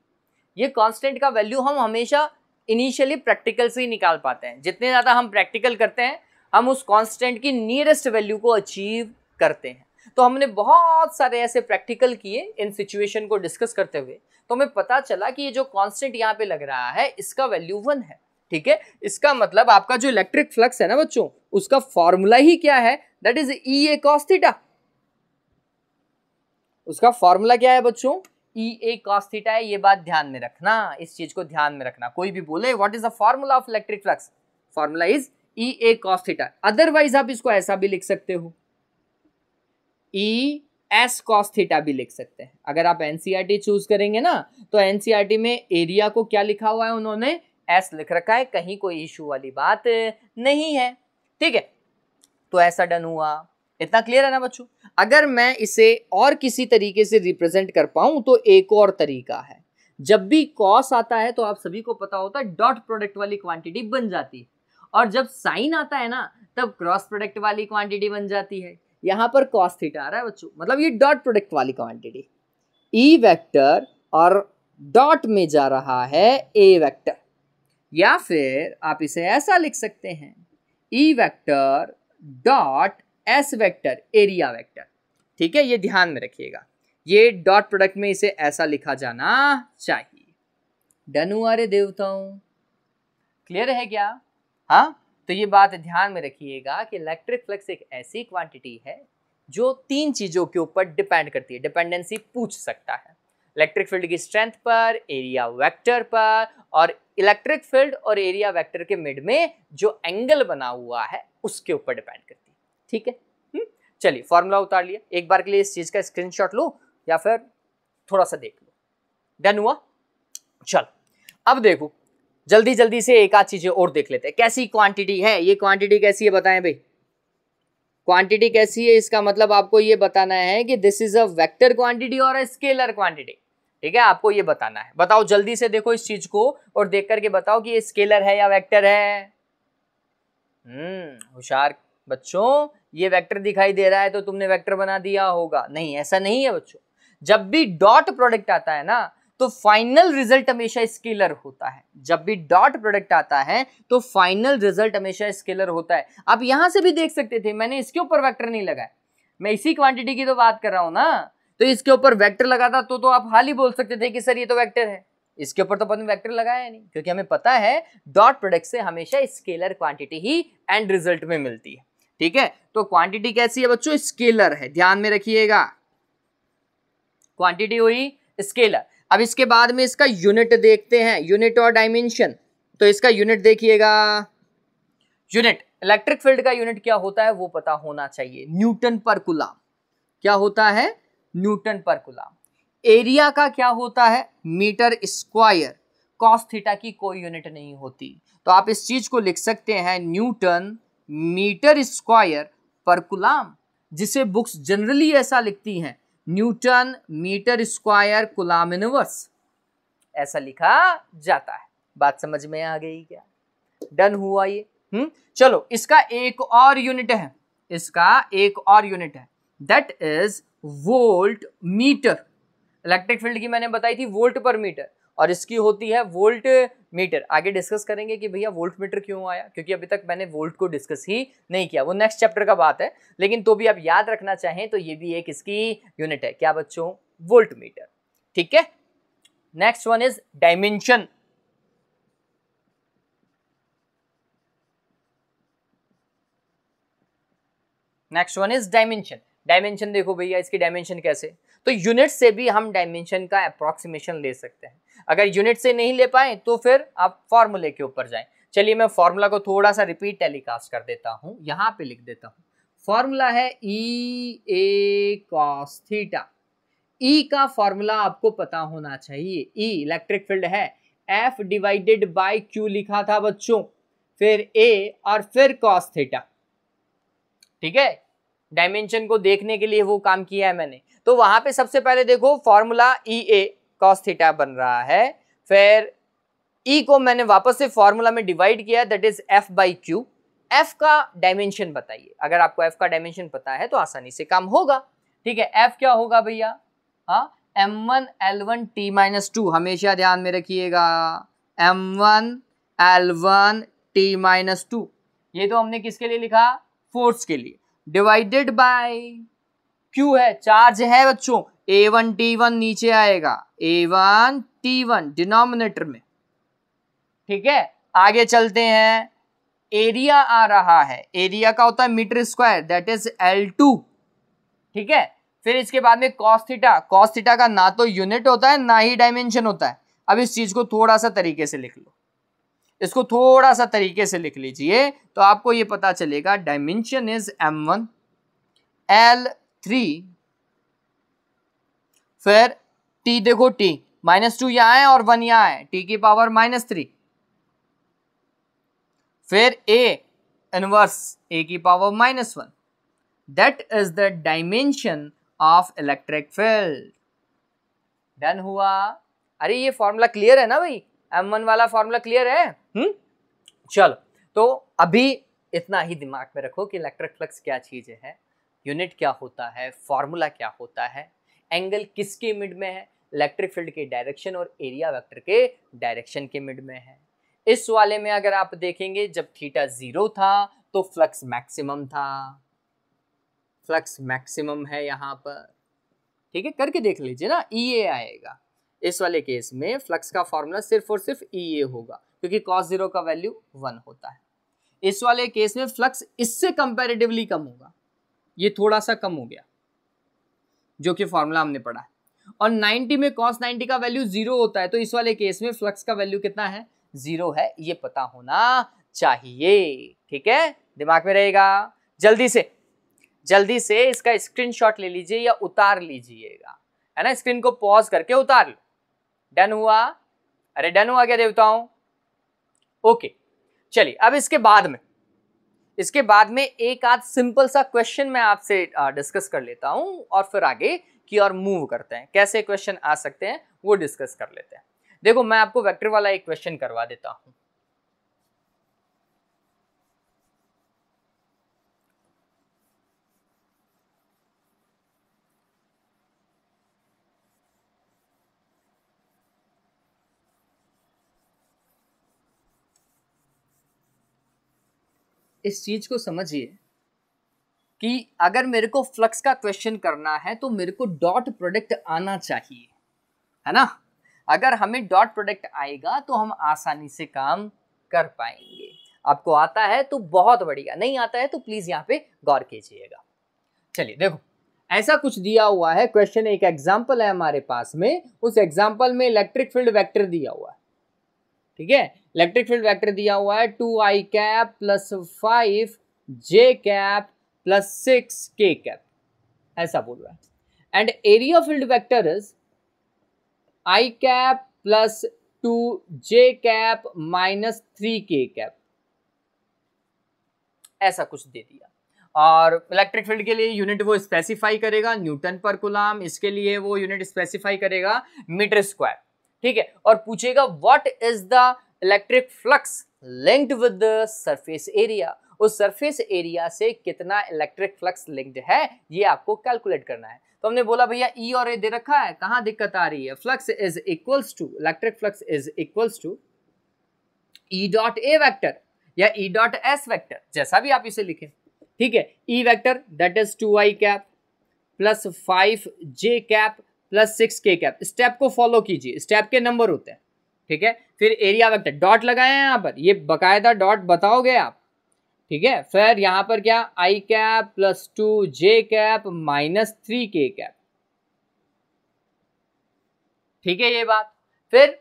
ये कांस्टेंट का वैल्यू हम हमेशा इनिशियली प्रैक्टिकल से ही निकाल पाते हैं। जितने ज्यादा हम प्रैक्टिकल करते हैं हम उस कांस्टेंट की नियरेस्ट वैल्यू को अचीव करते हैं। तो हमने बहुत सारे ऐसे प्रैक्टिकल किए इन सिचुएशन को डिस्कस करते हुए, तो हमें पता चला कि ये जो कांस्टेंट यहाँ पे लग रहा है इसका वैल्यू 1 है। ठीक है, इसका मतलब आपका जो इलेक्ट्रिक फ्लक्स है ना बच्चों, उसका फॉर्मूला ही क्या है, that is E A cos theta. उसका फॉर्मूला क्या है बच्चों, ई ए कॉस थीटा है। ये बात ध्यान में रखना, इस चीज को ध्यान में रखना। कोई भी बोले what is the formula of electric flux, formula is E A cos theta. Otherwise आप इसको ऐसा भी लिख सकते हो, ई एस कॉस थीटा भी लिख सकते हैं। अगर आप एनसीईआरटी चूज करेंगे ना, तो एनसीईआरटी में एरिया को क्या लिखा हुआ है, उन्होंने एस लिख रखा है, कहीं कोई इशू वाली बात नहीं है। ठीक है, तो ऐसा डन हुआ। इतना क्लियर है ना बच्चों। अगर मैं इसे और किसी तरीके से रिप्रेजेंट कर पाऊं तो एक और तरीका है। जब भी कॉस आता है तो आप सभी को पता होता है डॉट प्रोडक्ट वाली क्वांटिटी बन जाती है, और जब साइन आता है ना तब क्रॉस प्रोडक्ट वाली क्वांटिटी बन जाती है। यहां पर कॉस थीटा आ रहा है बच्चों, मतलब ये डॉट प्रोडक्ट वाली क्वांटिटी, ई वेक्टर और डॉट में जा रहा है ए वेक्टर। या फिर आप इसे ऐसा लिख सकते हैं, E vector dot S vector area vector. ठीक है, ये ध्यान में रखिएगा, ये डॉट प्रोडक्ट में इसे ऐसा लिखा जाना चाहिए। डन हुआ रे देवताओं, क्लियर है क्या? हाँ, तो ये बात ध्यान में रखिएगा कि इलेक्ट्रिक फ्लक्स एक ऐसी क्वांटिटी है जो 3 चीजों के ऊपर डिपेंड करती है। डिपेंडेंसी पूछ सकता है, इलेक्ट्रिक फील्ड की स्ट्रेंथ पर, एरिया वेक्टर पर, और इलेक्ट्रिक फील्ड और एरिया वेक्टर के मिड में जो एंगल बना हुआ है उसके ऊपर डिपेंड करती है। ठीक है, चलिए फॉर्मूला उतार लिया। एक बार के लिए इस चीज का स्क्रीनशॉट लो या फिर थोड़ा सा देख लो। डन हुआ? चल अब देखो, जल्दी जल्दी से एक आध चीजें और देख लेते हैं। कैसी क्वांटिटी है ये, क्वांटिटी कैसी है बताएं भाई। क्वांटिटी कैसी है, इसका मतलब आपको ये बताना है कि this is a vector quantity और अ स्केलर क्वांटिटी। ठीक है, आपको ये बताना है। बताओ जल्दी से, देखो इस चीज को और देख करके बताओ कि ये स्केलर है या वेक्टर है। होशियार बच्चों, ये वेक्टर दिखाई दे रहा है तो तुमने वेक्टर बना दिया होगा। नहीं, ऐसा नहीं है बच्चों। जब भी डॉट प्रोडक्ट आता है ना तो फाइनल रिजल्ट हमेशा स्केलर होता है। जब भी डॉट प्रोडक्ट आता है तो फाइनल रिजल्ट हमेशा स्केलर होता है। आप यहां से भी देख सकते थे, मैंने इसके ऊपर वेक्टर नहीं लगाया, मैं इसी क्वांटिटी की तो बात कर रहा हूं ना। तो इसके ऊपर वेक्टर लगाता तो आप हाल ही बोल सकते थे कि सर ये तो वेक्टर है। इसके ऊपर तो अपन वेक्टर लगाया नहीं, क्योंकि हमें पता है डॉट प्रोडक्ट से हमेशा scalar quantity he and result में मिलती है। ठीक है, तो क्वांटिटी कैसी है बच्चों, स्केलर है, ध्यान में रखिएगा। क्वांटिटी हुई स्केलर। अब इसके बाद में इसका यूनिट देखते हैं, यूनिट और डायमेंशन। तो इसका यूनिट देखिएगा, यूनिट इलेक्ट्रिक फील्ड का यूनिट क्या होता है वो पता होना चाहिए, न्यूटन पर कूलम। क्या होता है? न्यूटन पर कूलम। एरिया का क्या होता है? Metre square. कॉस थीटा की कोई यूनिट नहीं होती, तो आप इस चीज को लिख सकते हैं न्यूटन मीटर स्क्वायर पर कूलम, जिसे बुक्स जनरली ऐसा लिखती हैं, newton metre square coulomb inverse, ऐसा लिखा जाता है। बात समझ में आ गई क्या? डन हुआ ये। चलो इसका एक और यूनिट है, इसका एक और यूनिट है, that is volt meter. Electric field की मैंने बताई थी वोल्ट पर मीटर, और इसकी होती है वोल्ट मीटर। आगे डिस्कस करेंगे कि भैया वोल्ट मीटर क्यों आया, क्योंकि अभी तक मैंने वोल्ट को डिस्कस ही नहीं किया, वो नेक्स्ट चैप्टर का बात है। लेकिन तो भी आप याद रखना चाहें तो ये भी एक इसकी यूनिट है। क्या बच्चों? Volt meter. ठीक है, next one is dimension. Next one is dimension. Dimension देखो भैया, इसकी डायमेंशन कैसे, तो यूनिट से भी हम डायमेंशन का अप्रोक्सीमेशन ले सकते हैं। अगर यूनिट से नहीं ले पाए तो फिर आप फॉर्मूले के ऊपर जाएं। चलिए मैं फॉर्मूला को थोड़ा सा रिपीट टेलीकास्ट कर देता हूं, यहां पे लिख देता हूं। फॉर्मूला है ई ए कॉस थीटा। ई का फॉर्मूला आपको पता होना चाहिए। ई इलेक्ट्रिक फील्ड है, एफ डिवाइडेड बाय क्यू लिखा था बच्चों। फिर ए और फिर कॉस थीटा। ठीक है, डायमेंशन को देखने के लिए वो काम किया है मैंने। तो वहां पे सबसे पहले देखो formula E A cos theta बन रहा है, फिर ई को मैंने वापस से फॉर्मूला में डिवाइड किया, that is F by Q. F का डायमेंशन बताइए, अगर आपको एफ का डायमेंशन पता है तो आसानी से काम होगा। ठीक है, एफ क्या होगा भैया, हाँ m1 l1 t minus two, हमेशा ध्यान में रखिएगा m1 l1 t minus two. ये तो हमने किसके लिए लिखा, फोर्स के लिए, डिवाइडेड बाय Q है, चार्ज है बच्चों, a1 t1 नीचे आएगा, a1 t1 डिनोमिनेटर में। ठीक है, आगे चलते हैं, एरिया आ रहा है, एरिया का होता है metre square, that is L2। ठीक है, फिर इसके बाद में कॉस थीटा, कॉस थीटा का ना तो यूनिट होता है ना ही डायमेंशन होता है। अब इस चीज को थोड़ा सा तरीके से लिख लो, इसको थोड़ा सा तरीके से लिख लीजिए तो आपको ये पता चलेगा, डायमेंशन इज m1 L3, फिर t देखो t -2 यहां है और 1 यहां है, t की पावर -3, फिर a इनवर्स a की power -1, that is the dimension of electric field. Done हुआ। अरे ये फॉर्मूला क्लियर है ना भाई, m1 वाला फॉर्मूला क्लियर है। चलो, तो अभी इतना ही दिमाग में रखो कि इलेक्ट्रिक फ्लक्स क्या चीज है, यूनिट क्या होता है, फॉर्मूला क्या होता है, एंगल किसके मिड में है, इलेक्ट्रिक फील्ड के डायरेक्शन और एरिया वेक्टर के डायरेक्शन के मिड में है। इस वाले में अगर आप देखेंगे, जब थीटा 0 था तो फ्लक्स मैक्सिमम था, फ्लक्स मैक्सिमम है यहाँ पर। ठीक है, करके देख लीजिए ना, ई ए आएगा। इस वाले केस में फ्लक्स का फॉर्मूला सिर्फ और सिर्फ ई ए होगा, क्योंकि cos 0 का वैल्यू 1 होता है। इस वाले केस में फ्लक्स इससे कंपैरेटिवली कम होगा, ये थोड़ा सा कम हो गया, जो कि फॉर्मूला हमने पढ़ा है। और 90 में cos 90 का वैल्यू 0 होता है, तो इस वाले केस में फ्लक्स का वैल्यू कितना है, 0 है, ये पता होना चाहिए। ठीक है, दिमाग में रहेगा। जल्दी से इसका स्क्रीनशॉट ले लीजिए या उतार लीजिएगा, है ना, स्क्रीन को पॉज करके उतार लो। डन हुआ, अरे डन हुआ क्या देवताओं। ओके, चलिए अब इसके बाद में एक आध सिंपल सा क्वेश्चन मैं आपसे डिस्कस कर लेता हूं और फिर आगे की ओर मूव करते हैं। कैसे क्वेश्चन आ सकते हैं वो डिस्कस कर लेते हैं। देखो, मैं आपको वेक्टर वाला एक क्वेश्चन करवा देता हूं। इस चीज को समझिए कि अगर मेरे को फ्लक्स का क्वेश्चन करना है तो मेरे को डॉट प्रोडक्ट आना चाहिए, है ना। अगर हमें डॉट प्रोडक्ट आएगा तो हम आसानी से काम कर पाएंगे। आपको आता है तो बहुत बढ़िया, नहीं आता है तो प्लीज यहाँ पे गौर कीजिएगा। चलिए देखो, ऐसा कुछ दिया हुआ है क्वेश्चन, एक एग्जाम्पल है हमारे पास में, उस एग्जाम्पल में इलेक्ट्रिक फील्ड वेक्टर दिया हुआ है। ठीक है, इलेक्ट्रिक फील्ड वेक्टर दिया हुआ है 2i cap plus 5j cap plus 6k cap, ऐसा बोल रहा है। And area field vector is i cap plus 2j cap minus 3k cap, ऐसा कुछ दे दिया। और इलेक्ट्रिक फील्ड के लिए यूनिट वो स्पेसिफाई करेगा न्यूटन पर कूलम, इसके लिए वो यूनिट स्पेसिफाई करेगा मीटर स्क्वायर। ठीक है, और पूछेगा what is the electric flux linked with the surface area, उस सरफेस एरिया से कितना इलेक्ट्रिक फ्लक्स लिंक्ड है ये आपको कैलकुलेट करना है। तो हमने बोला भैया ई और ए दे रखा है, कहां दिक्कत आ रही है, flux is equals to, electric flux is equals to E dot A vector या ई डॉट एस वेक्टर, जैसा भी आप इसे लिखें। ठीक है, E vector that is 2i cap plus 5j cap plus 6k cap. Step को फॉलो कीजिए, स्टेप के नंबर होते हैं। ठीक है, फिर एरिया वेक्टर डॉट लगाए हैं यहाँ पर, ये बकायदा डॉट बताओगे आप। ठीक है, फिर यहाँ पर क्या, i cap plus 2j cap minus 3k cap. ठीक है, ये बात। फिर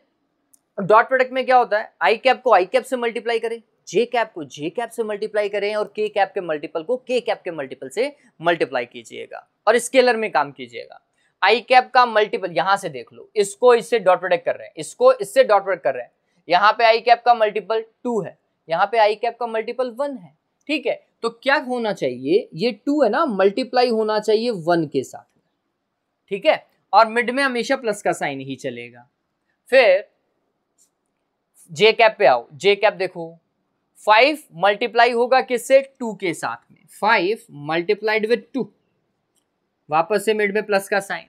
डॉट प्रोडक्ट में क्या होता है, i कैप को i कैप से मल्टीप्लाई करें, j कैप को j कैप से मल्टीप्लाई करें और k कैप के मल्टीपल को k कैप के मल्टीपल से मल्टीप्लाई कीजिएगा और स्केलर में काम कीजिएगा। i कैप का मल्टीपल यहां से देख लो, इसको इससे डॉट प्रोडक्ट कर रहे हैं, इसको इससे डॉट प्रोडक्ट कर रहे हैं, यहाँ पे i कैप का मल्टीपल 2 है, यहाँ पे आई कैप का मल्टीपल 1 है, ठीक है। तो क्या होना चाहिए, ये 2 है ना, मल्टीप्लाई होना चाहिए 1 के साथ, ठीक है। और मिड में हमेशा प्लस का साइन ही चलेगा। फिर जे कैप पे आओ, जे कैप देखो 5 मल्टीप्लाई होगा किससे, 2 के साथ में, 5 मल्टीप्लाइड विद 2, वापस से मिड में प्लस का साइन।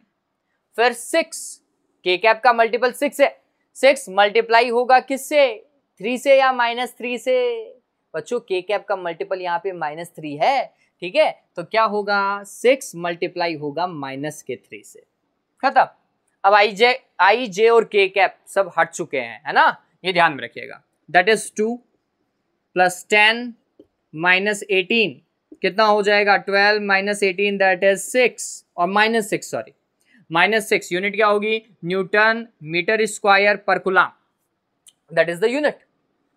फिर 6, के कैप का मल्टीपल 6 है, 6 मल्टीप्लाई होगा किससे, 3 से या -3 से। बच्चों के कैप का मल्टीपल यहाँ पे -3 है, ठीक है। तो क्या होगा, 6 मल्टीप्लाई होगा -3 से, खत्म। अब आई जे और के कैप सब हट चुके हैं, है ना, ये ध्यान में रखिएगा। दैट इज 2 + 10 - 18 कितना हो जाएगा, 12 - 18 दैट इज 6, और -6 सॉरी -6 यूनिट क्या होगी, न्यूटन मीटर स्क्वायर पर coulomb, that is the unit.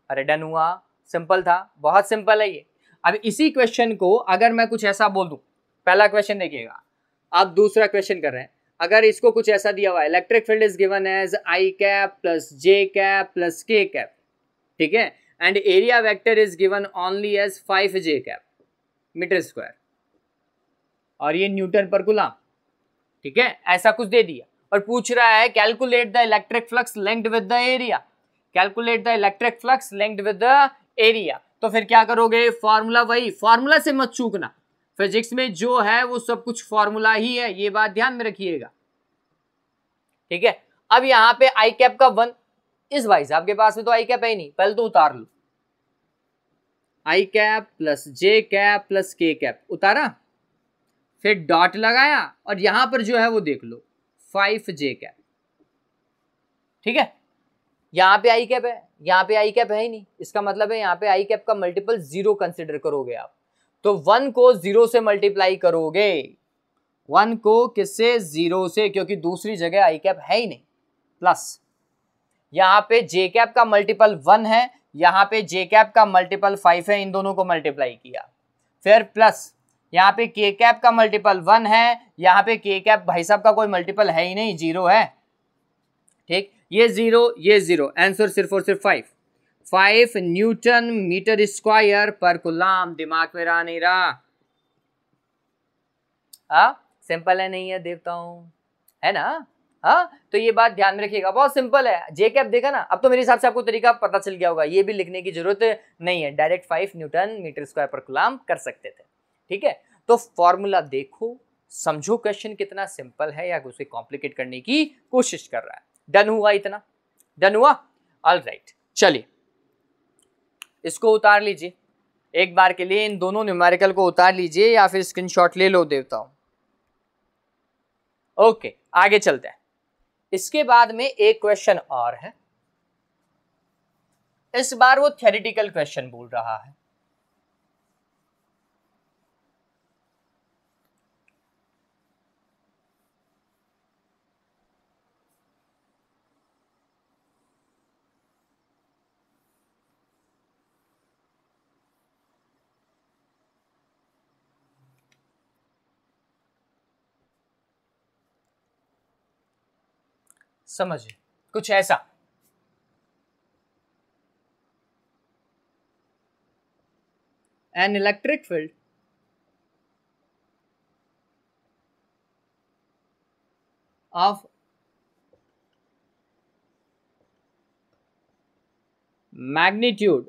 अरे डन हुआ, सिंपल था, बहुत सिंपल है ये। अब इसी क्वेश्चन को अगर मैं कुछ ऐसा बोल दूं, पहला क्वेश्चन देखिएगा, आप दूसरा क्वेश्चन कर रहे हैं, अगर इसको कुछ ऐसा दिया हुआ है, electric field is given as I cap plus J cap plus K cap, ठीक है, and area vector is given only as 5 J cap metre square, और ये न्यूटन पर कूलम, ठीक है, ऐसा कुछ दे दिया। और पूछ रहा है calculate the electric flux linked with the area, calculate the electric flux linked with the area. तो फिर क्या करोगे, फॉर्मूला, वही फॉर्मूला से मत चूकना, फिजिक्स में जो है वो सब कुछ फॉर्मूला ही है, ये बात ध्यान में रखिएगा, ठीक है। अब यहाँ पे आई कैप का 1, इस भाई साहब के पास में तो आई कैप है ही नहीं, पहले तो उतार लो, आई cap plus J cap plus K cap उतारा, फिर डॉट लगाया, और यहां पर जो है वो देख लो 5 जे कैप, ठीक है। यहाँ पे आई कैप है, यहाँ पे आई कैप है ही नहीं, इसका मतलब है यहाँ पे आई कैप का मल्टीपल 0 कंसिडर करोगे आप, तो 1 को 0 से मल्टीप्लाई करोगे, 1 को किससे, 0 से, क्योंकि दूसरी जगह आई कैप है ही नहीं, प्लस यहाँ पे जे कैप का मल्टीपल 1 है, यहाँ पे जे कैप का मल्टीपल 5 है, इन दोनों को मल्टीप्लाई किया, फिर प्लस यहाँ पे के कैप का मल्टीपल 1 है, यहाँ पे के कैप भाई साहब का कोई मल्टीपल है ही नहीं, 0 है, ठीक, ये 0 ये 0, आंसर सिर्फ और सिर्फ 5 न्यूटन मीटर स्क्वायर पर कूलम, दिमाग में रहा नहीं रहा, सिंपल है नहीं है देवताओं, है ना। हाँ, तो ये बात ध्यान में रखिएगा, बहुत सिंपल है। जे कैप देखा ना, अब तो मेरे हिसाब से आपको तरीका पता चल गया होगा, ये भी लिखने की जरूरत नहीं है, डायरेक्ट 5 न्यूटन मीटर स्क्वायर पर कूलम कर सकते थे, ठीक है। तो फॉर्मूला देखो, समझो क्वेश्चन कितना सिंपल है, या उसे कॉम्प्लिकेट करने की कोशिश कर रहा है। डन हुआ, इतना डन हुआ, ऑल राइट। चलिए इसको उतार लीजिए एक बार के लिए, इन दोनों न्यूमेरिकल को उतार लीजिए, या फिर स्क्रीनशॉट ले लो देवताओं। ओके, आगे चलते हैं। इसके बाद में एक क्वेश्चन और है, इस बार वो थ्योरेटिकल क्वेश्चन बोल रहा है। समझिए कुछ ऐसा, an electric field of magnitude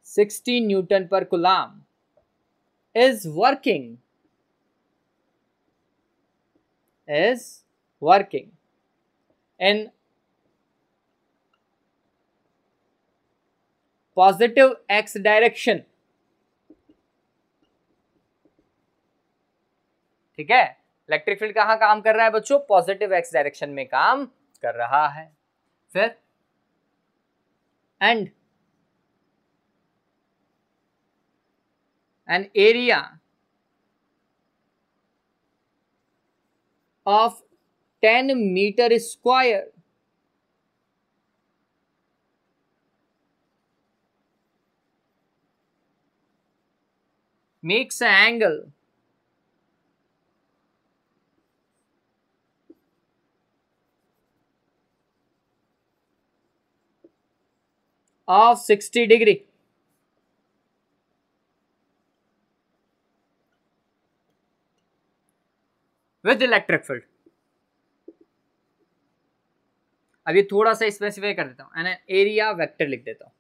60 Newton per coulomb is working in positive x direction, ठीक है। इलेक्ट्रिक फील्ड कहाँ काम कर रहा है बच्चों, पॉजिटिव एक्स डायरेक्शन में काम कर रहा है। फिर and an area of 10 meter square makes an angle of 60 degree with electric field. अब ये थोड़ा सा स्पेसिफाई कर देता हूं, एरिया वेक्टर लिख देता हूं,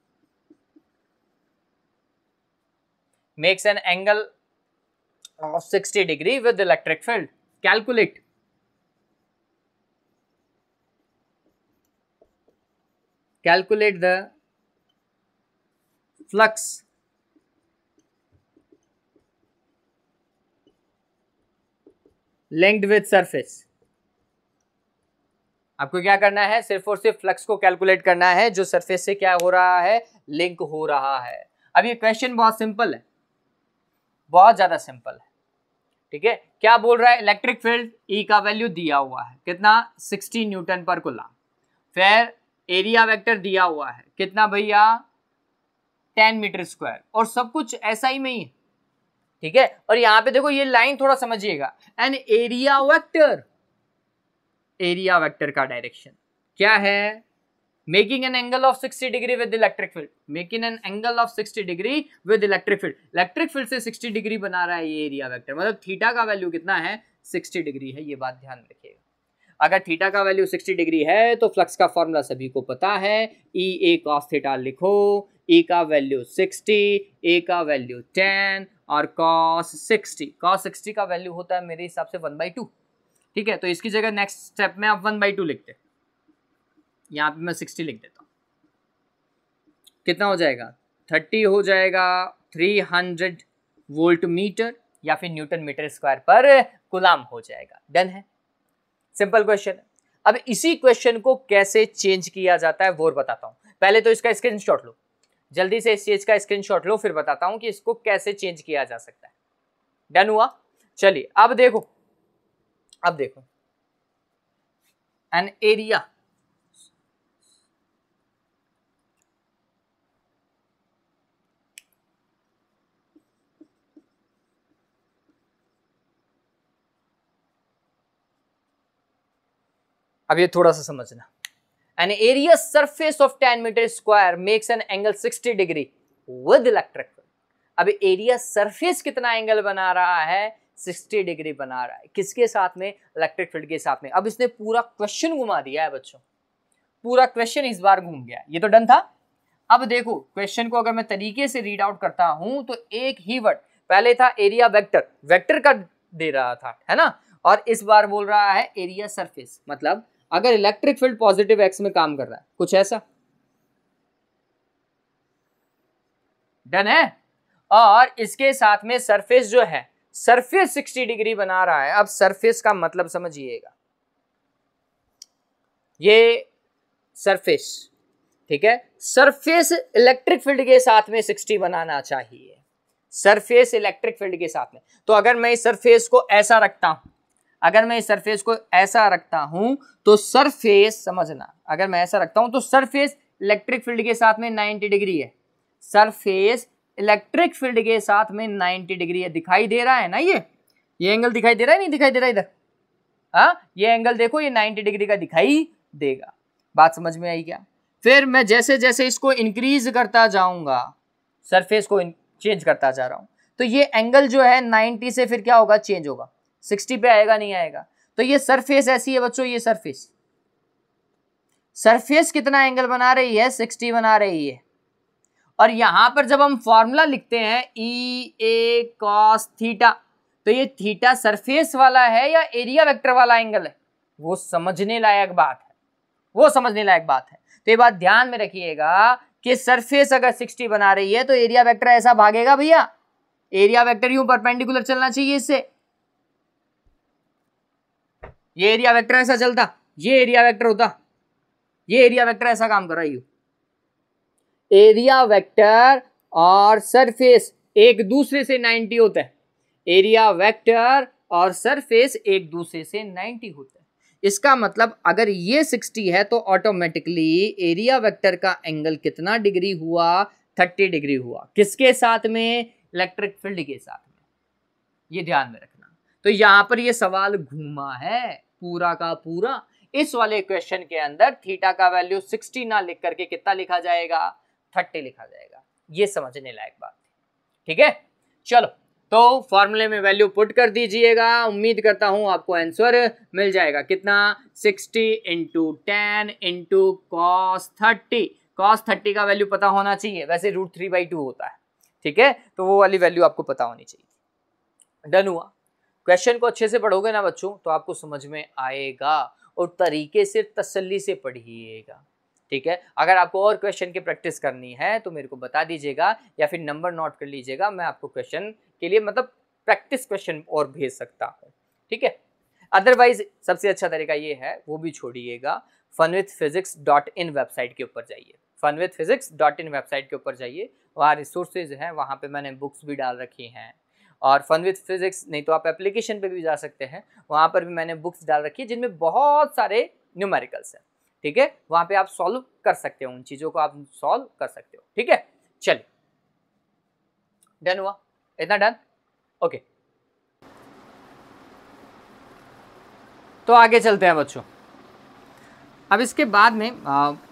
makes an angle of 60 degree with electric field. Calculate, calculate the flux linked with surface। आपको क्या करना है, सिर्फ और सिर्फ फ्लक्स को कैलकुलेट करना है जो सरफेस से क्या हो रहा है, लिंक हो रहा है। अब ये क्वेश्चन बहुत सिंपल है, बहुत ज्यादा सिंपल है, ठीक है। क्या बोल रहा है, इलेक्ट्रिक फील्ड ई का वैल्यू दिया हुआ है कितना, 60 न्यूटन पर कूलम। फिर एरिया वेक्टर दिया हुआ है कितना भैया, 10 मीटर स्क्वायर, और सब कुछ ऐसा ही में ही है, ठीक है। और यहां पे देखो ये लाइन थोड़ा समझिएगा, an area vector, area vector का डायरेक्शन क्या है, making an angle of 60 degree with electric field, making an angle of 60 degree with electric field. Electric field से 60 डिग्री बना रहा है ये एरिया वेक्टर, मतलब थीटा का वैल्यू कितना है, 60 डिग्री है, ये बात ध्यान रखिएगा। अगर थीटा का वैल्यू 60 डिग्री है तो फ्लक्स का फॉर्मूला सभी को पता है, ई ए कॉस थीटा लिखो, ई का वैल्यू 60, ए का वैल्यू 10 और कॉस 60 का वैल्यू होता है मेरे हिसाब से 1/2, ठीक है। तो इसकी जगह नेक्स्ट स्टेप में आप 1/2 लिखते, यहाँ पे मैं 60 लिख देता हूँ, कितना हो जाएगा, 30 हो जाएगा 300 वोल्ट मीटर या फिर न्यूटन मीटर स्क्वायर पर कूलम हो जाएगा। डन है, सिंपल क्वेश्चन है। अब इसी क्वेश्चन को कैसे चेंज किया जाता है वो बताता हूं, पहले तो इसका स्क्रीनशॉट लो, जल्दी से इस चीज का स्क्रीनशॉट लो, फिर बताता हूं कि इसको कैसे चेंज किया जा सकता है। डन हुआ, चलिए अब देखो, अब देखो एन एरिया अब ये थोड़ा सा समझना, an area surface of 10 metre square makes an angle 60 degree with electric field. अब एरिया सरफेस कितना एंगल बना रहा है, 60 डिग्री बना रहा है, किसके साथ में, इलेक्ट्रिक फील्ड के साथ में। अब इसने पूरा क्वेश्चन घुमा दिया है बच्चों, पूरा क्वेश्चन इस बार घूम गया, ये तो डन था। अब देखो क्वेश्चन को अगर मैं तरीके से रीड आउट करता हूं तो एक ही वर्ड, पहले था एरिया वेक्टर, वेक्टर का दे रहा था, है ना, और इस बार बोल रहा है एरिया सरफेस। मतलब अगर इलेक्ट्रिक फील्ड पॉजिटिव एक्स में काम कर रहा है, कुछ ऐसा, डन है। और इसके साथ में सरफेस जो है, सरफेस 60 डिग्री बना रहा है। अब सरफेस का मतलब समझिएगा, ये सरफेस, ठीक है, सरफेस इलेक्ट्रिक फील्ड के साथ में 60 बनाना चाहिए, सरफेस इलेक्ट्रिक फील्ड के साथ में। तो अगर मैं इस सरफेस को ऐसा रखता हूं, अगर मैं इस सरफेस को ऐसा रखता हूं तो सरफेस, समझना, अगर मैं ऐसा रखता हूं तो सरफेस इलेक्ट्रिक फील्ड के साथ में 90 डिग्री है, सरफेस इलेक्ट्रिक फील्ड के साथ में 90 डिग्री है। दिखाई दे रहा है ना, ये एंगल दिखाई दे रहा है, नहीं दिखाई दे रहा इधर, हाँ, ये एंगल देखो, ये 90 डिग्री का दिखाई देगा। बात समझ में आई क्या? फिर मैं जैसे जैसे इसको इंक्रीज करता जाऊंगा, सरफेस को चेंज करता जा रहा हूं, तो ये एंगल जो है 90 से फिर क्या होगा, चेंज होगा, 60 पे आएगा, नहीं आएगा। तो ये सरफेस ऐसी है बच्चों, ये सरफेस कितना एंगल बना रही है, 60 बना रही है। और यहां पर जब हम फॉर्मूला लिखते हैं ई ए कॉस थीटा, तो ये थीटा सरफेस वाला है या एरिया वेक्टर वाला एंगल है, वो समझने लायक बात है, वो समझने लायक बात है। तो ये बात ध्यान में रखिएगा कि सरफेस अगर 60 बना रही है तो एरिया वेक्टर ऐसा भागेगा भैया, एरिया वेक्टर यूं परपेंडिकुलर चलना चाहिए इससे, ये एरिया वेक्टर ऐसा चलता, ये एरिया वेक्टर होता, ये एरिया वेक्टर ऐसा काम कर रहा है। एरिया वेक्टर और सरफेस एक दूसरे से 90 होता है, एरिया वेक्टर और सरफेस एक दूसरे से 90 होता है। इसका मतलब अगर ये 60 है तो ऑटोमेटिकली एरिया वेक्टर का एंगल कितना डिग्री हुआ, 30 डिग्री हुआ, किसके साथ में, इलेक्ट्रिक फील्ड के साथ में, ये ध्यान में रखना। तो यहां पर ये सवाल घूमा है पूरा का पूरा। इस वाले क्वेश्चन के अंदर थीटा का वैल्यू 60 ना लिख करके कितना लिखा जाएगा, 30 लिखा जाएगा। ये समझने लायक बात है, ठीक है। चलो तो फॉर्मूले में वैल्यू पुट कर दीजिएगा, उम्मीद करता हूं आपको आंसर मिल जाएगा। कितना? 60 इंटू 10 इंटू कॉस 30। कॉस 30 का वैल्यू पता होना चाहिए, वैसे √3/2 होता है, ठीक है, तो वो वाली वैल्यू आपको पता होनी चाहिए। डन हुआ। क्वेश्चन को अच्छे से पढ़ोगे ना बच्चों तो आपको समझ में आएगा, और तरीके से तसल्ली से पढ़िएगा, ठीक है। अगर आपको और क्वेश्चन की प्रैक्टिस करनी है तो मेरे को बता दीजिएगा, या फिर नंबर नोट कर लीजिएगा, मैं आपको क्वेश्चन के लिए मतलब प्रैक्टिस क्वेश्चन और भेज सकता हूँ, ठीक है। अदरवाइज सबसे अच्छा तरीका ये है, वो भी छोड़िएगा, funwithphysics.in वेबसाइट के ऊपर जाइए। funwithphysics.in वेबसाइट के ऊपर जाइए, वहाँ रिसोर्सेज हैं, वहाँ पे मैंने बुक्स भी डाल रखी हैं। और फन विथ फिजिक्स नहीं तो आप एप्लीकेशन पे भी जा सकते हैं, वहाँ पर भी मैंने बुक्स डाल रखी है जिनमें बहुत सारे न्यूमेरिकल्स हैं, ठीक है। वहाँ पे आप सॉल्व कर सकते हो, उन चीज़ों को आप सॉल्व कर सकते हो, ठीक है। चलिए, डन हुआ? इतना डन? ओके, तो आगे चलते हैं बच्चों। अब इसके बाद में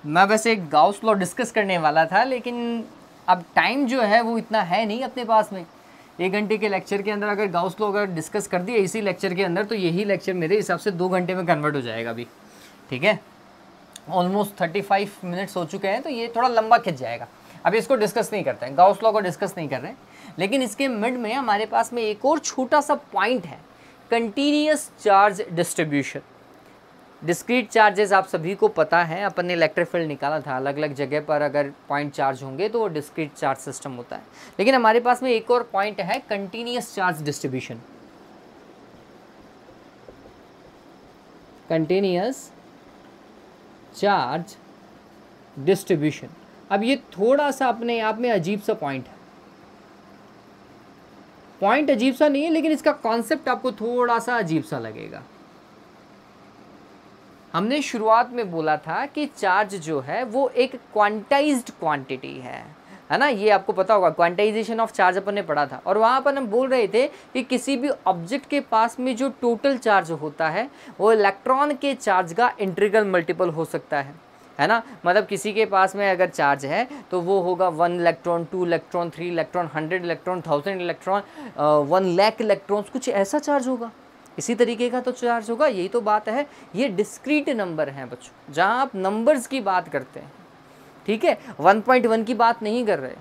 मैं वैसे गाउस लॉ डिस्कस करने वाला था, लेकिन अब टाइम जो है वो इतना है नहीं अपने पास में। 1 घंटे के लेक्चर के अंदर अगर गाउस लॉ अगर डिस्कस कर दिए इसी लेक्चर के अंदर, तो यही लेक्चर मेरे हिसाब से 2 घंटे में कन्वर्ट हो जाएगा अभी, ठीक है। ऑलमोस्ट 35 मिनट्स हो चुके हैं, तो ये थोड़ा लंबा खिंच जाएगा। अभी इसको डिस्कस नहीं करते हैं, गाउस लॉ को डिस्कस नहीं कर रहे हैं, लेकिन इसके मिड में हमारे पास में एक और छोटा सा पॉइंट है, continuous charge distribution. Discrete charges आप सभी को पता है, अपन ने इलेक्ट्रिक फील्ड निकाला था, अलग अलग जगह पर अगर पॉइंट चार्ज होंगे तो वो डिस्क्रीट चार्ज सिस्टम होता है। लेकिन हमारे पास में एक और पॉइंट है, continuous charge distribution. Continuous charge distribution. अब ये थोड़ा सा अपने आप में अजीब सा पॉइंट है। पॉइंट अजीब सा नहीं है, लेकिन इसका कॉन्सेप्ट आपको थोड़ा सा अजीब सा लगेगा। हमने शुरुआत में बोला था कि चार्ज जो है वो एक क्वांटाइज्ड क्वांटिटी है ना, ये आपको पता होगा, क्वांटाइजेशन ऑफ चार्ज अपन ने पढ़ा था। और वहाँ पर हम बोल रहे थे कि किसी भी ऑब्जेक्ट के पास में जो टोटल चार्ज होता है वो इलेक्ट्रॉन के चार्ज का इंटीग्रल मल्टीपल हो सकता है ना। मतलब किसी के पास में अगर चार्ज है तो वो होगा 1 electron, 2 electron, 3 electron, 100 electron, 1000 electron, 1 lakh electrons, कुछ ऐसा चार्ज होगा, इसी तरीके का तो चार्ज होगा। यही तो बात है, ये डिस्क्रीट नंबर हैं बच्चों, जहाँ आप नंबर्स की बात करते हैं, ठीक है। 1.1 की बात नहीं कर रहे।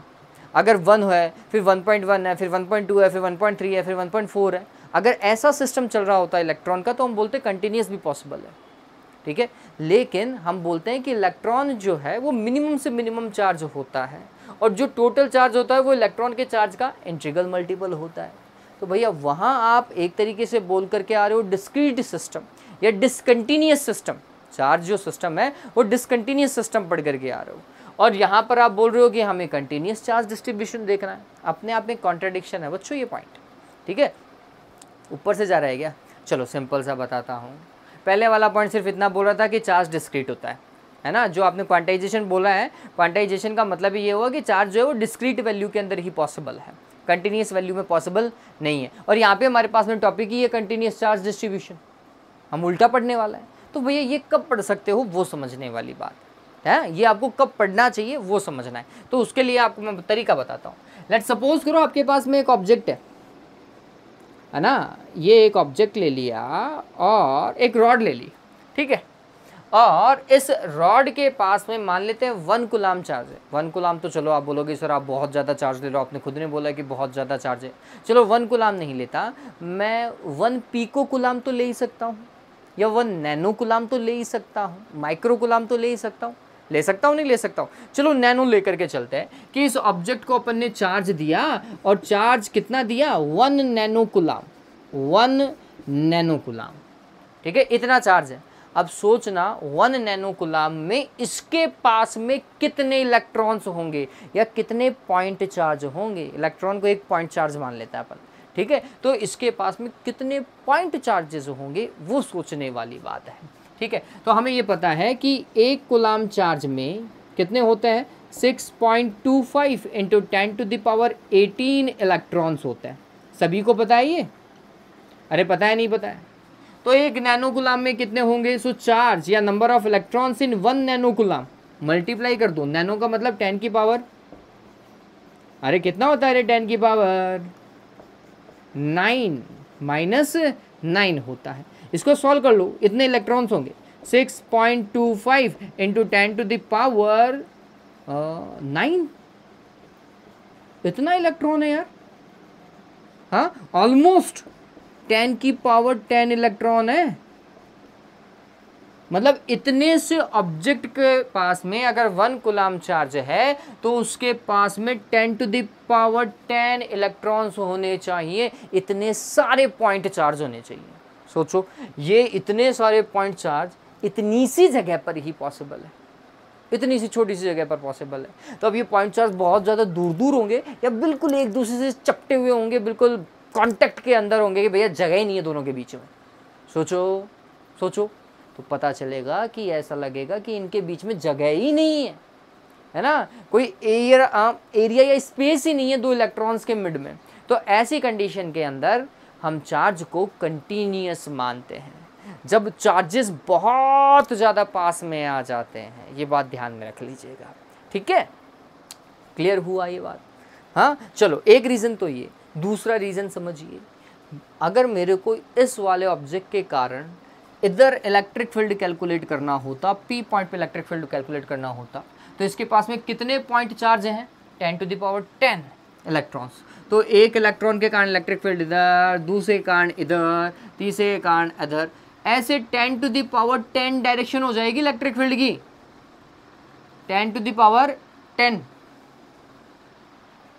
अगर 1 है, फिर 1.1 है, फिर 1.2 है, फिर 1.3 है, फिर 1.4 है, अगर ऐसा सिस्टम चल रहा होता है इलेक्ट्रॉन का तो हम बोलते हैं कंटिन्यूस भी पॉसिबल है, ठीक है। लेकिन हम बोलते हैं कि इलेक्ट्रॉन जो है वो मिनिमम से मिनिमम चार्ज होता है, और जो टोटल चार्ज होता है वो इलेक्ट्रॉन के चार्ज का इंटीग्रल मल्टीपल होता है। तो भैया वहाँ आप एक तरीके से बोल करके आ रहे हो डिस्क्रीट सिस्टम या डिसकंटिन्यूअस सिस्टम। चार्ज जो सिस्टम है वो डिसकंटिन्यूअस सिस्टम पढ़ करके आ रहे हो, और यहाँ पर आप बोल रहे हो कि हमें कंटिन्यूअस चार्ज डिस्ट्रीब्यूशन देखना है। अपने आप में कॉन्ट्रडिक्शन है बच्चों ये पॉइंट, ठीक है। ऊपर से जा रहा है क्या? चलो सिंपल सा बताता हूँ। पहले वाला पॉइंट सिर्फ इतना बोल रहा था कि चार्ज डिस्क्रीट होता है ना। जो आपने क्वांटाइजेशन बोला है, क्वांटाइजेशन का मतलब ये हुआ कि चार्ज जो है वो डिस्क्रीट वैल्यू के अंदर ही पॉसिबल है, कंटिन्यूअस वैल्यू में पॉसिबल नहीं है। और यहाँ पे हमारे पास में टॉपिक ही है कंटिन्यूअस चार्ज डिस्ट्रीब्यूशन, हम उल्टा पढ़ने वाला है। तो भैया ये कब पढ़ सकते हो वो समझने वाली बात है, ये आपको कब पढ़ना चाहिए वो समझना है। तो उसके लिए आपको मैं तरीका बताता हूँ। लेट्स सपोज करो आपके पास में एक ऑब्जेक्ट है ना, ये एक ऑब्जेक्ट ले लिया और एक रॉड ले ली, ठीक है। और इस रॉड के पास में मान लेते हैं 1 कूलाम चार्ज है। 1 कूलाम तो चलो आप बोलोगे सर आप बहुत ज़्यादा चार्ज ले लो, आपने खुद ने बोला कि बहुत ज़्यादा चार्ज है। चलो 1 कूलाम नहीं लेता मैं, 1 पीको कूलाम तो ले ही सकता हूँ, या 1 नैनो कूलाम तो ले ही सकता हूँ, माइक्रो कूलाम तो ले ही सकता हूँ, नहीं ले सकता हूँ। चलो नैनो लेकर के चलते हैं कि इस ऑब्जेक्ट को अपन ने चार्ज दिया, और चार्ज कितना दिया? 1 नैनो कूलाम, 1 नैनो कूलाम, ठीक है, इतना चार्ज है। अब सोचना 1 नैनो कूलाम में इसके पास में कितने इलेक्ट्रॉन्स होंगे या कितने पॉइंट चार्ज होंगे। इलेक्ट्रॉन को एक पॉइंट चार्ज मान लेता है अपन, ठीक है। तो इसके पास में कितने पॉइंट चार्जेस होंगे वो सोचने वाली बात है, ठीक है। तो हमें ये पता है कि 1 कूलाम चार्ज में कितने होते हैं? 6.25 इंटू 10⁻18 इलेक्ट्रॉन्स होते हैं। सभी को पता है ये? अरे पता है नहीं पता है? तो 1 नैनो कूलाम में कितने होंगे? सो चार्ज या number of electrons in 1 nano coulomb, multiply कर दो, नैनो का मतलब 10 की पावर, अरे कितना होता है रे 10 की पावर 9 माइनस 9 होता है। इसको सॉल्व कर लो, इतने इलेक्ट्रॉन्स होंगे 6.25 इंटू 10 टू द पावर 9, इतना इलेक्ट्रॉन है यार। हाँ, ऑलमोस्ट 10 की पावर 10 इलेक्ट्रॉन है। मतलब इतने से ऑब्जेक्ट के पास में अगर 1 कूलम चार्ज है तो उसके पास में 10 टू द पावर 10 इलेक्ट्रॉन्स होने चाहिए। इतने सारे पॉइंट चार्ज होने चाहिए। सोचो, ये इतने सारे पॉइंट चार्ज इतनी सी जगह पर ही पॉसिबल है, इतनी सी छोटी सी जगह पर पॉसिबल है। तो अब ये पॉइंट चार्ज बहुत ज़्यादा दूर दूर होंगे या बिल्कुल एक दूसरे से चपटे हुए होंगे, बिल्कुल कांटेक्ट के अंदर होंगे कि भैया जगह ही नहीं है दोनों के बीच में। सोचो सोचो, तो पता चलेगा कि ऐसा लगेगा कि इनके बीच में जगह ही नहीं है ना, कोई एरिया या स्पेस ही नहीं है दो इलेक्ट्रॉन्स के मिड में। तो ऐसी कंडीशन के अंदर हम चार्ज को कंटिन्यूअस मानते हैं। जब चार्जेस बहुत ज़्यादा पास में आ जाते हैं, ये बात ध्यान में रख लीजिएगा, ठीक है। क्लियर हुआ ये बात? हाँ, चलो एक रीज़न तो ये। दूसरा रीज़न समझिए, अगर मेरे को इस वाले ऑब्जेक्ट के कारण इधर इलेक्ट्रिक फील्ड कैलकुलेट करना होता, पी पॉइंट पे इलेक्ट्रिक फील्ड कैलकुलेट करना होता, तो इसके पास में कितने पॉइंट चार्ज हैं? 10 टू द पावर 10 इलेक्ट्रॉन्स। तो एक इलेक्ट्रॉन के कारण इलेक्ट्रिक फील्ड इधर, दूसरे कारण इधर, तीसरे कारण इधर, ऐसे 10 टू द पावर 10 डायरेक्शन हो जाएगी इलेक्ट्रिक फील्ड की। 10 टू द पावर 10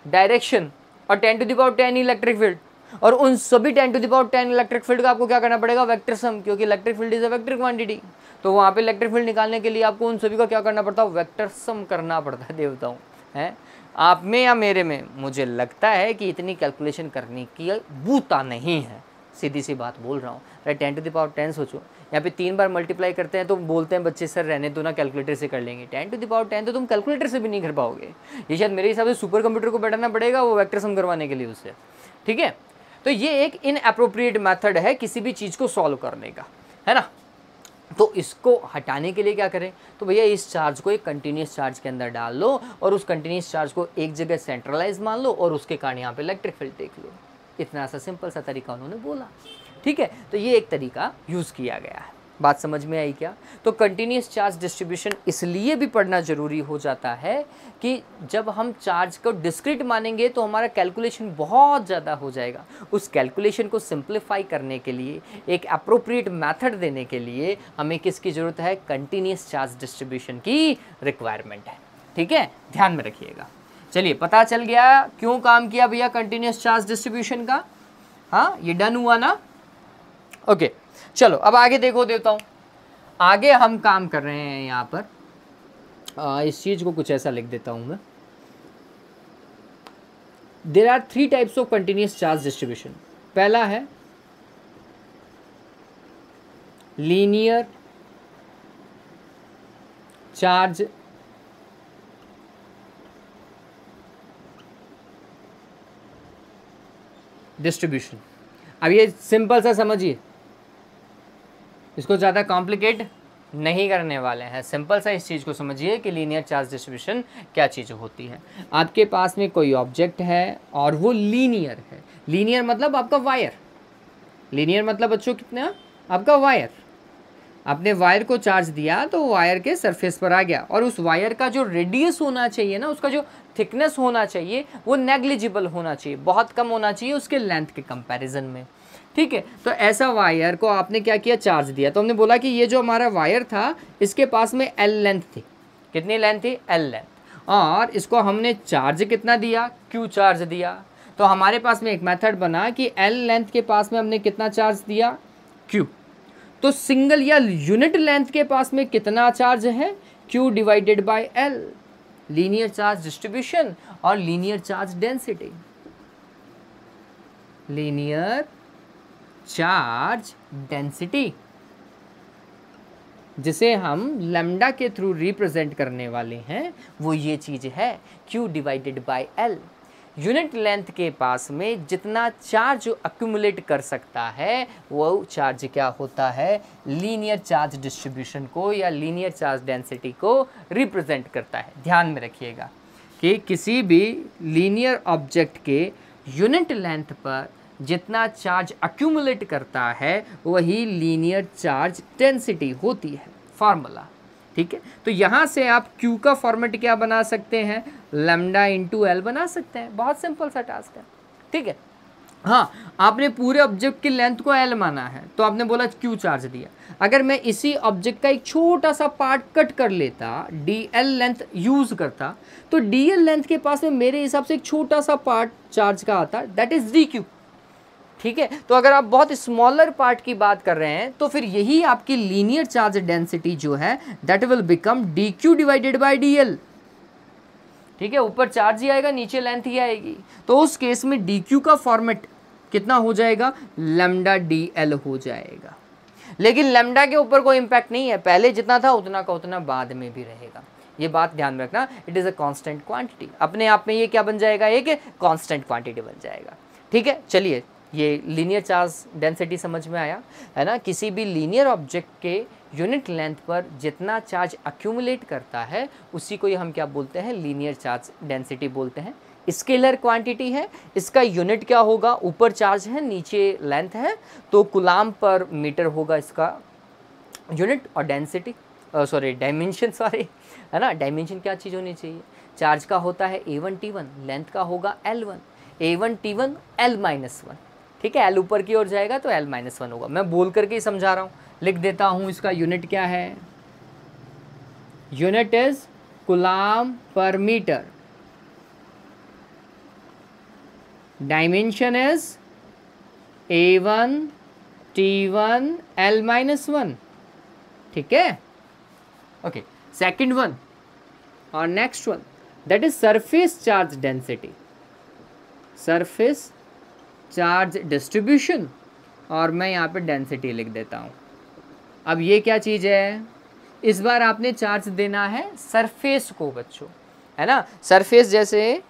डायरेक्शन और 10 to the power 10 electric field. और उन सभी 10 to the power 10 electric field का आपको क्या करना पड़ेगा? वेक्टर सम, क्योंकि electric field is a vector quantity. तो वहाँ पे इलेक्ट्रिक फील्ड निकालने के लिए आपको उन सभी का क्या करना पड़ता है? वेक्टर सम करना पड़ता है देवताओं, है आप में या मेरे में? मुझे लगता है कि इतनी कैलकुलेशन करने की बूता नहीं है, सीधी सी बात बोल रहा हूँ। अरे 10 टू द पावर 10 सोचो, यहाँ पे 3 बार मल्टीप्लाई करते हैं तो बोलते हैं बच्चे सर रहने दो ना, कैलकुलेटर से कर लेंगे। 10 टू द पावर 10 तो तुम कैलकुलेटर से भी नहीं कर पाओगे। ये शायद मेरे हिसाब से सुपर कंप्यूटर को बैठाना पड़ेगा वो वेक्टर सम करवाने के लिए उससे, ठीक है। तो ये एक इनएप्रोप्रिएट मेथड है किसी भी चीज़ को सॉल्व करने का, है ना। तो इसको हटाने के लिए क्या करें? तो भैया इस चार्ज को एक कंटिन्यूस चार्ज के अंदर डाल लो और उस कंटिन्यूस चार्ज को एक जगह सेंट्रलाइज मान लो और उसके कारण यहाँ पे इलेक्ट्रिक फील्ड देख लो। इतना सा सिंपल सा तरीका उन्होंने बोला, ठीक है। तो ये एक तरीका यूज़ किया गया है। बात समझ में आई क्या? तो कंटिन्यूस चार्ज डिस्ट्रीब्यूशन इसलिए भी पढ़ना ज़रूरी हो जाता है कि जब हम चार्ज को डिस्क्रीट मानेंगे तो हमारा कैलकुलेशन बहुत ज़्यादा हो जाएगा। उस कैलकुलेशन को सिंप्लीफाई करने के लिए, एक अप्रोप्रिएट मेथड देने के लिए हमें किसकी ज़रूरत है? कंटिन्यूस चार्ज डिस्ट्रीब्यूशन की रिक्वायरमेंट है, ठीक है। ध्यान में रखिएगा। चलिए, पता चल गया क्यों काम किया भैया कंटिन्यूस चार्ज डिस्ट्रीब्यूशन का। हाँ, ये डन हुआ ना? ओके, चलो अब आगे देखो देवताओं। आगे हम काम कर रहे हैं यहाँ पर, इस चीज़ को कुछ ऐसा लिख देता हूँ मैं। There are 3 types of continuous charge distribution. पहला है लीनियर चार्ज डिस्ट्रीब्यूशन। अब ये सिंपल सा समझिए, इसको ज़्यादा कॉम्प्लिकेट नहीं करने वाले हैं। सिंपल सा इस चीज़ को समझिए कि लीनियर चार्ज डिस्ट्रीब्यूशन क्या चीज़ होती है। आपके पास में कोई ऑब्जेक्ट है और वो लीनियर है। लीनियर मतलब आपका वायर। लीनियर मतलब बच्चों कितना? आपका वायर। आपने वायर को चार्ज दिया तो वायर के सरफेस पर आ गया और उस वायर का जो रेडियस होना चाहिए ना, उसका जो थिकनेस होना चाहिए वो नेग्लिजिबल होना चाहिए, बहुत कम होना चाहिए उसके लेंथ के कंपैरिजन में, ठीक है। तो ऐसा वायर को आपने क्या किया? चार्ज दिया। तो हमने बोला कि ये जो हमारा वायर था इसके पास में L लेंथ थी। कितनी लेंथ थी? L length. और इसको हमने चार्ज कितना दिया? Q चार्ज दिया। तो हमारे पास में एक मेथड बना कि L लेंथ के पास में हमने कितना चार्ज दिया? Q। तो सिंगल या यूनिट लेंथ के पास में कितना चार्ज है? Q divided by L। Linear charge distribution और linear charge density. Linear charge density जिसे हम लैम्डा के थ्रू रिप्रेजेंट करने वाले हैं वो ये चीज है Q divided by L। Unit length के पास में जितना चार्ज अक्यूमुलेट कर सकता है वो चार्ज क्या होता है, लीनियर चार्ज डिस्ट्रीब्यूशन को या लीनियर चार्ज डेंसिटी को रिप्रेजेंट करता है। ध्यान में रखिएगा कि किसी भी लीनियर ऑब्जेक्ट के यूनिट लेंथ पर जितना चार्ज अक्यूमुलेट करता है वही लीनियर चार्ज डेंसिटी होती है, फार्मूला। ठीक है, तो यहाँ से आप Q का फॉर्मेट क्या बना सकते हैं, लैम्डा इंटू एल बना सकते हैं। बहुत सिंपल सा टास्क है। ठीक है, हाँ, आपने पूरे ऑब्जेक्ट की लेंथ को L माना है तो आपने बोला Q चार्ज दिया। अगर मैं इसी ऑब्जेक्ट का एक छोटा सा पार्ट कट कर लेता, DL लेंथ यूज करता, तो DL लेंथ के पास में मेरे हिसाब से एक छोटा सा पार्ट चार्ज का आता, दैट इज DQ। ठीक है, तो अगर आप बहुत स्मॉलर पार्ट की बात कर रहे हैं तो फिर यही आपकी लीनियर चार्ज डेंसिटी जो है that will become DQ divided by DL। ठीक है, ऊपर चार्ज ही आएगा, नीचे लेंथ ही आएगी, तो उस केस में DQ का फॉर्मेट कितना हो जाएगा, लैम्डा DL हो जाएगा। लेकिन लैम्डा के ऊपर कोई इंपैक्ट नहीं है, पहले जितना था उतना का उतना बाद में भी रहेगा। ये बात ध्यान में रखना, it is a constant quantity. अपने आप में ये क्या बन जाएगा, एक कांस्टेंट क्वांटिटी बन जाएगा। ठीक है, चलिए, ये लीनियर चार्ज डेंसिटी समझ में आया है ना। किसी भी लीनियर ऑब्जेक्ट के यूनिट लेंथ पर जितना चार्ज अक्यूमुलेट करता है उसी को हम क्या बोलते हैं, लीनियर चार्ज डेंसिटी बोलते हैं। स्केलर क्वांटिटी है, इसका यूनिट क्या होगा, ऊपर चार्ज है नीचे लेंथ है, तो कूलाम पर मीटर होगा इसका यूनिट, और डेंसिटी डायमेंशन है ना। डायमेंशन क्या चीज़ होनी चाहिए, चार्ज का होता है A1 T1, लेंथ का होगा L1, A1 T1 L-1। ठीक है, L ऊपर की ओर जाएगा तो L-1 होगा। मैं बोल करके ही समझा रहा हूँ, लिख देता हूँ। इसका यूनिट क्या है, यूनिट इज कूलाम पर metre, dimension is A1 T1 L-1। ठीक है, ओके। सेकेंड वन और next one, that is surface charge density, surface charge distribution, और मैं यहाँ पे डेंसिटी लिख देता हूँ। अब ये क्या चीज़ है, इस बार आपने चार्ज देना है सरफेस को बच्चों, है ना। सरफेस जैसे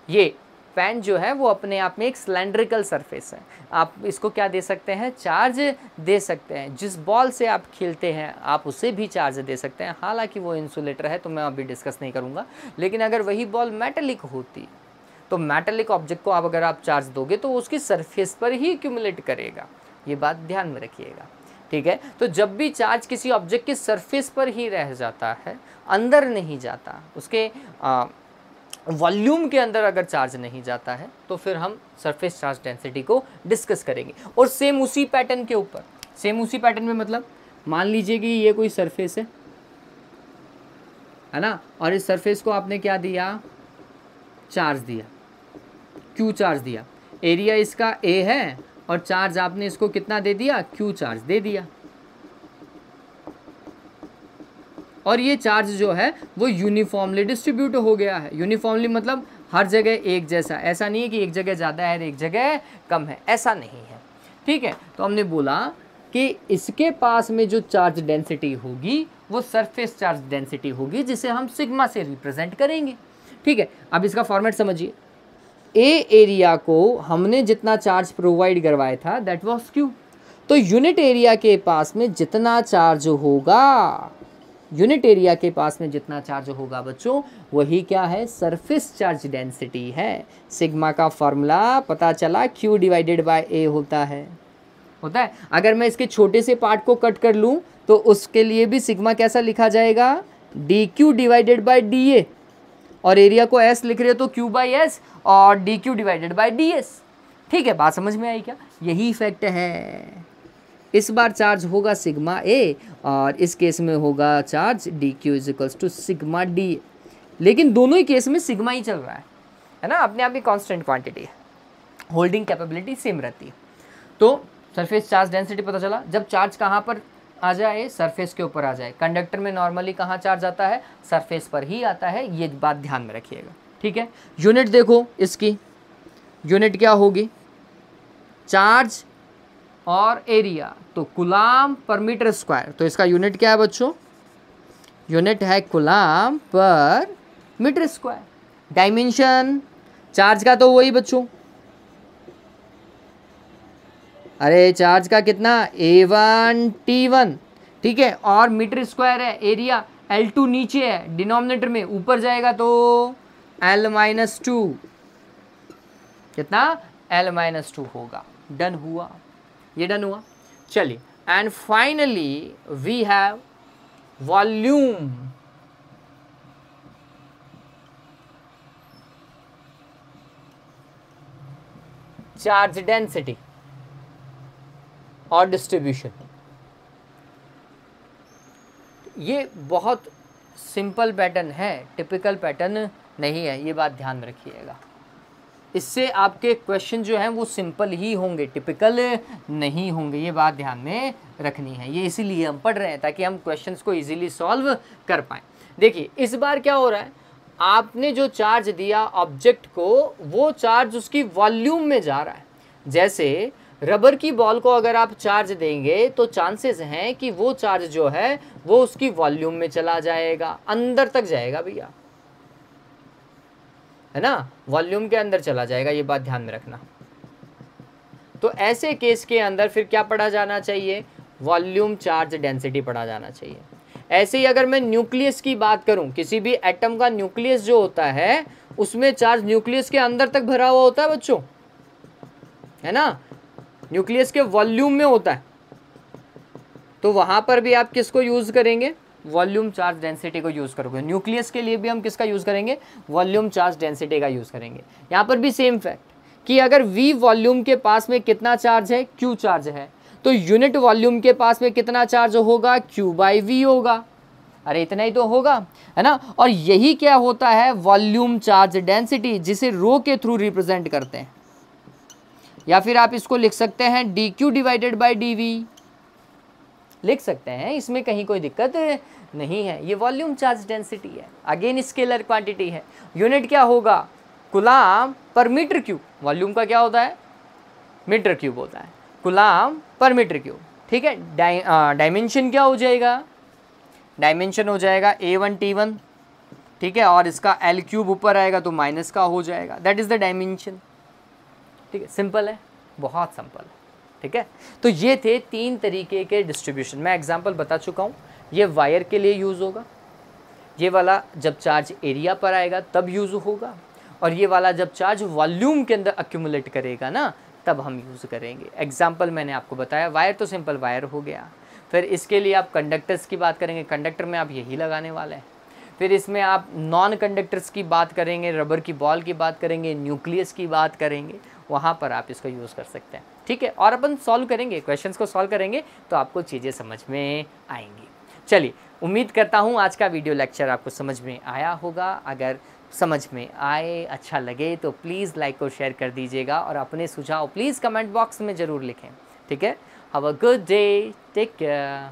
ये पेन जो है वो अपने आप में एक सिलेंड्रिकल सरफेस है, आप इसको क्या दे सकते हैं, चार्ज दे सकते हैं। जिस बॉल से आप खेलते हैं आप उसे भी चार्ज दे सकते हैं, हालांकि वो इंसुलेटर है तो मैं अभी डिस्कस नहीं करूँगा। लेकिन अगर वही बॉल मेटेलिक होती तो मेटेलिक ऑब्जेक्ट को आप अगर आप चार्ज दोगे तो उसकी सरफेस पर ही एक्यूमुलेट करेगा, ये बात ध्यान में रखिएगा। ठीक है, तो जब भी चार्ज किसी ऑब्जेक्ट की सरफेस पर ही रह जाता है, अंदर नहीं जाता, उसके वॉल्यूम के अंदर अगर चार्ज नहीं जाता है, तो फिर हम सरफेस चार्ज डेंसिटी को डिस्कस करेंगे। और सेम उसी पैटर्न के ऊपर, सेम उसी पैटर्न में, मतलब मान लीजिए कि ये कोई सरफेस है ना, और इस सरफेस को आपने क्या दिया, चार्ज दिया, Q चार्ज दिया। एरिया इसका A है और चार्ज आपने इसको कितना दे दिया, Q चार्ज दे दिया। और ये चार्ज जो है वो यूनिफॉर्मली डिस्ट्रीब्यूट हो गया है। यूनिफॉर्मली मतलब हर जगह एक जैसा, ऐसा नहीं है कि एक जगह ज़्यादा है एक जगह कम है, ऐसा नहीं है। ठीक है, तो हमने बोला कि इसके पास में जो चार्ज डेंसिटी होगी वो सरफेस चार्ज डेंसिटी होगी, जिसे हम सिग्मा से रिप्रेजेंट करेंगे। ठीक है, अब इसका फॉर्मेट समझिए। ए एरिया को हमने जितना चार्ज प्रोवाइड करवाया था दैट वाज Q, तो यूनिट एरिया के पास में जितना चार्ज होगा, यूनिट एरिया के पास में जितना चार्ज होगा बच्चों, वही क्या है, सरफेस चार्ज डेंसिटी है। सिग्मा का फॉर्मूला पता चला, Q डिवाइडेड बाय A होता है। अगर मैं इसके छोटे से पार्ट को कट कर लूँ तो उसके लिए भी सिग्मा कैसा लिखा जाएगा, DQ डिवाइडेड बाय DA, और एरिया को S लिख रहे हो तो Q बाई S और DQ डिवाइडेड बाय DS। ठीक है, बात समझ में आई क्या, यही इफेक्ट है। इस बार चार्ज होगा सिग्मा A और इस केस में होगा charge DQ is equals to sigma DA। लेकिन दोनों ही केस में सिग्मा ही चल रहा है ना, अपने आप ही कांस्टेंट क्वांटिटी है, होल्डिंग कैपेबिलिटी सेम रहती है। तो सरफेस चार्ज डेंसिटी पता चला, जब चार्ज कहाँ पर आ जाए, सरफेस के ऊपर आ जाए। कंडक्टर में नॉर्मली कहाँ चार्ज आता है, सरफेस पर ही आता है, ये बात ध्यान में रखिएगा। ठीक है, यूनिट देखो, इसकी यूनिट क्या होगी, चार्ज और एरिया, तो कूलाम पर मीटर स्क्वायर। तो इसका यूनिट क्या है बच्चों, यूनिट है कूलाम पर मीटर स्क्वायर। डायमेंशन चार्ज का तो वही बच्चों, अरे चार्ज का कितना A1 T1, ठीक है, और मीटर स्क्वायर है, एरिया L2 नीचे है, डिनोमिनेटर में, ऊपर जाएगा तो L-2, कितना L-2 होगा। डन हुआ, ये डन हुआ। चलिए, and finally we have volume. Charge density और डिस्ट्रीब्यूशन। ये बहुत सिंपल पैटर्न है, टिपिकल पैटर्न नहीं है, ये बात ध्यान में रखिएगा। इससे आपके क्वेश्चन जो हैं वो सिंपल ही होंगे, टिपिकल नहीं होंगे, ये बात ध्यान में रखनी है। ये इसीलिए हम पढ़ रहे हैं ताकि हम क्वेश्चंस को इजीली सॉल्व कर पाएँ। देखिए इस बार क्या हो रहा है, आपने जो चार्ज दिया ऑब्जेक्ट को, वो चार्ज उसकी वॉल्यूम में जा रहा है। जैसे रबर की बॉल को अगर आप चार्ज देंगे तो चांसेस हैं कि वो चार्ज जो है वो उसकी वॉल्यूम में चला जाएगा, अंदर तक जाएगा भैया, है ना, वॉल्यूम के अंदर चला जाएगा, ये बात ध्यान में रखना। तो ऐसे केस के अंदर फिर क्या पढ़ा जाना चाहिए, वॉल्यूम चार्ज डेंसिटी पढ़ा जाना चाहिए। ऐसे ही अगर मैं न्यूक्लियस की बात करूं, किसी भी एटम का न्यूक्लियस जो होता है उसमें चार्ज न्यूक्लियस के अंदर तक भरा हुआ होता है बच्चों, है ना, न्यूक्लियस के वॉल्यूम में होता है। तो वहां पर भी आप किसको यूज करेंगे, वॉल्यूम चार्ज डेंसिटी को यूज करोगे। न्यूक्लियस के लिए भी हम किसका यूज करेंगे, वॉल्यूम चार्ज डेंसिटी का यूज करेंगे। यहाँ पर भी सेम फैक्ट कि अगर V वॉल्यूम के पास में कितना चार्ज है, Q चार्ज है, तो यूनिट वॉल्यूम के पास में कितना चार्ज होगा, Q/V होगा। अरे इतना ही तो होगा, है ना। और यही क्या होता है, वॉल्यूम चार्ज डेंसिटी, जिसे रो के थ्रू रिप्रेजेंट करते हैं, या फिर आप इसको लिख सकते हैं dQ/dV लिख सकते हैं, इसमें कहीं कोई दिक्कत नहीं है। ये वॉल्यूम चार्ज डेंसिटी है, अगेन स्केलर क्वांटिटी है। यूनिट क्या होगा, कूलाम पर मीटर क्यूब। वॉल्यूम का क्या होता है, मीटर क्यूब होता है, कूलाम पर मीटर क्यूब, ठीक है। डायमेंशन क्या हो जाएगा, डायमेंशन हो जाएगा A1 T1, ठीक है, और इसका L³ ऊपर आएगा तो माइनस का हो जाएगा, दैट इज द डायमेंशन, ठीक है। सिंपल है, बहुत सिंपल है, ठीक है। तो ये थे 3 तरीके के डिस्ट्रीब्यूशन, मैं एग्जांपल बता चुका हूँ। ये वायर के लिए यूज़ होगा, ये वाला जब चार्ज एरिया पर आएगा तब यूज़ होगा, और ये वाला जब चार्ज वॉल्यूम के अंदर अक्यूमुलेट करेगा ना तब हम यूज़ करेंगे। एग्जाम्पल मैंने आपको बताया, वायर तो सिंपल वायर हो गया। फिर इसके लिए आप कंडक्टर्स की बात करेंगे, कंडक्टर में आप यही लगाने वाले हैं। फिर इसमें आप नॉन कंडक्टर्स की बात करेंगे, रबर की बॉल की बात करेंगे, न्यूक्लियस की बात करेंगे, वहाँ पर आप इसका यूज़ कर सकते हैं, ठीक है। और अपन सॉल्व करेंगे, क्वेश्चंस को सॉल्व करेंगे तो आपको चीज़ें समझ में आएंगी। चलिए, उम्मीद करता हूँ आज का वीडियो लेक्चर आपको समझ में आया होगा। अगर समझ में आए, अच्छा लगे तो प्लीज़ लाइक और शेयर कर दीजिएगा, और अपने सुझाव प्लीज़ कमेंट बॉक्स में ज़रूर लिखें, ठीक है। Have a good day, take care.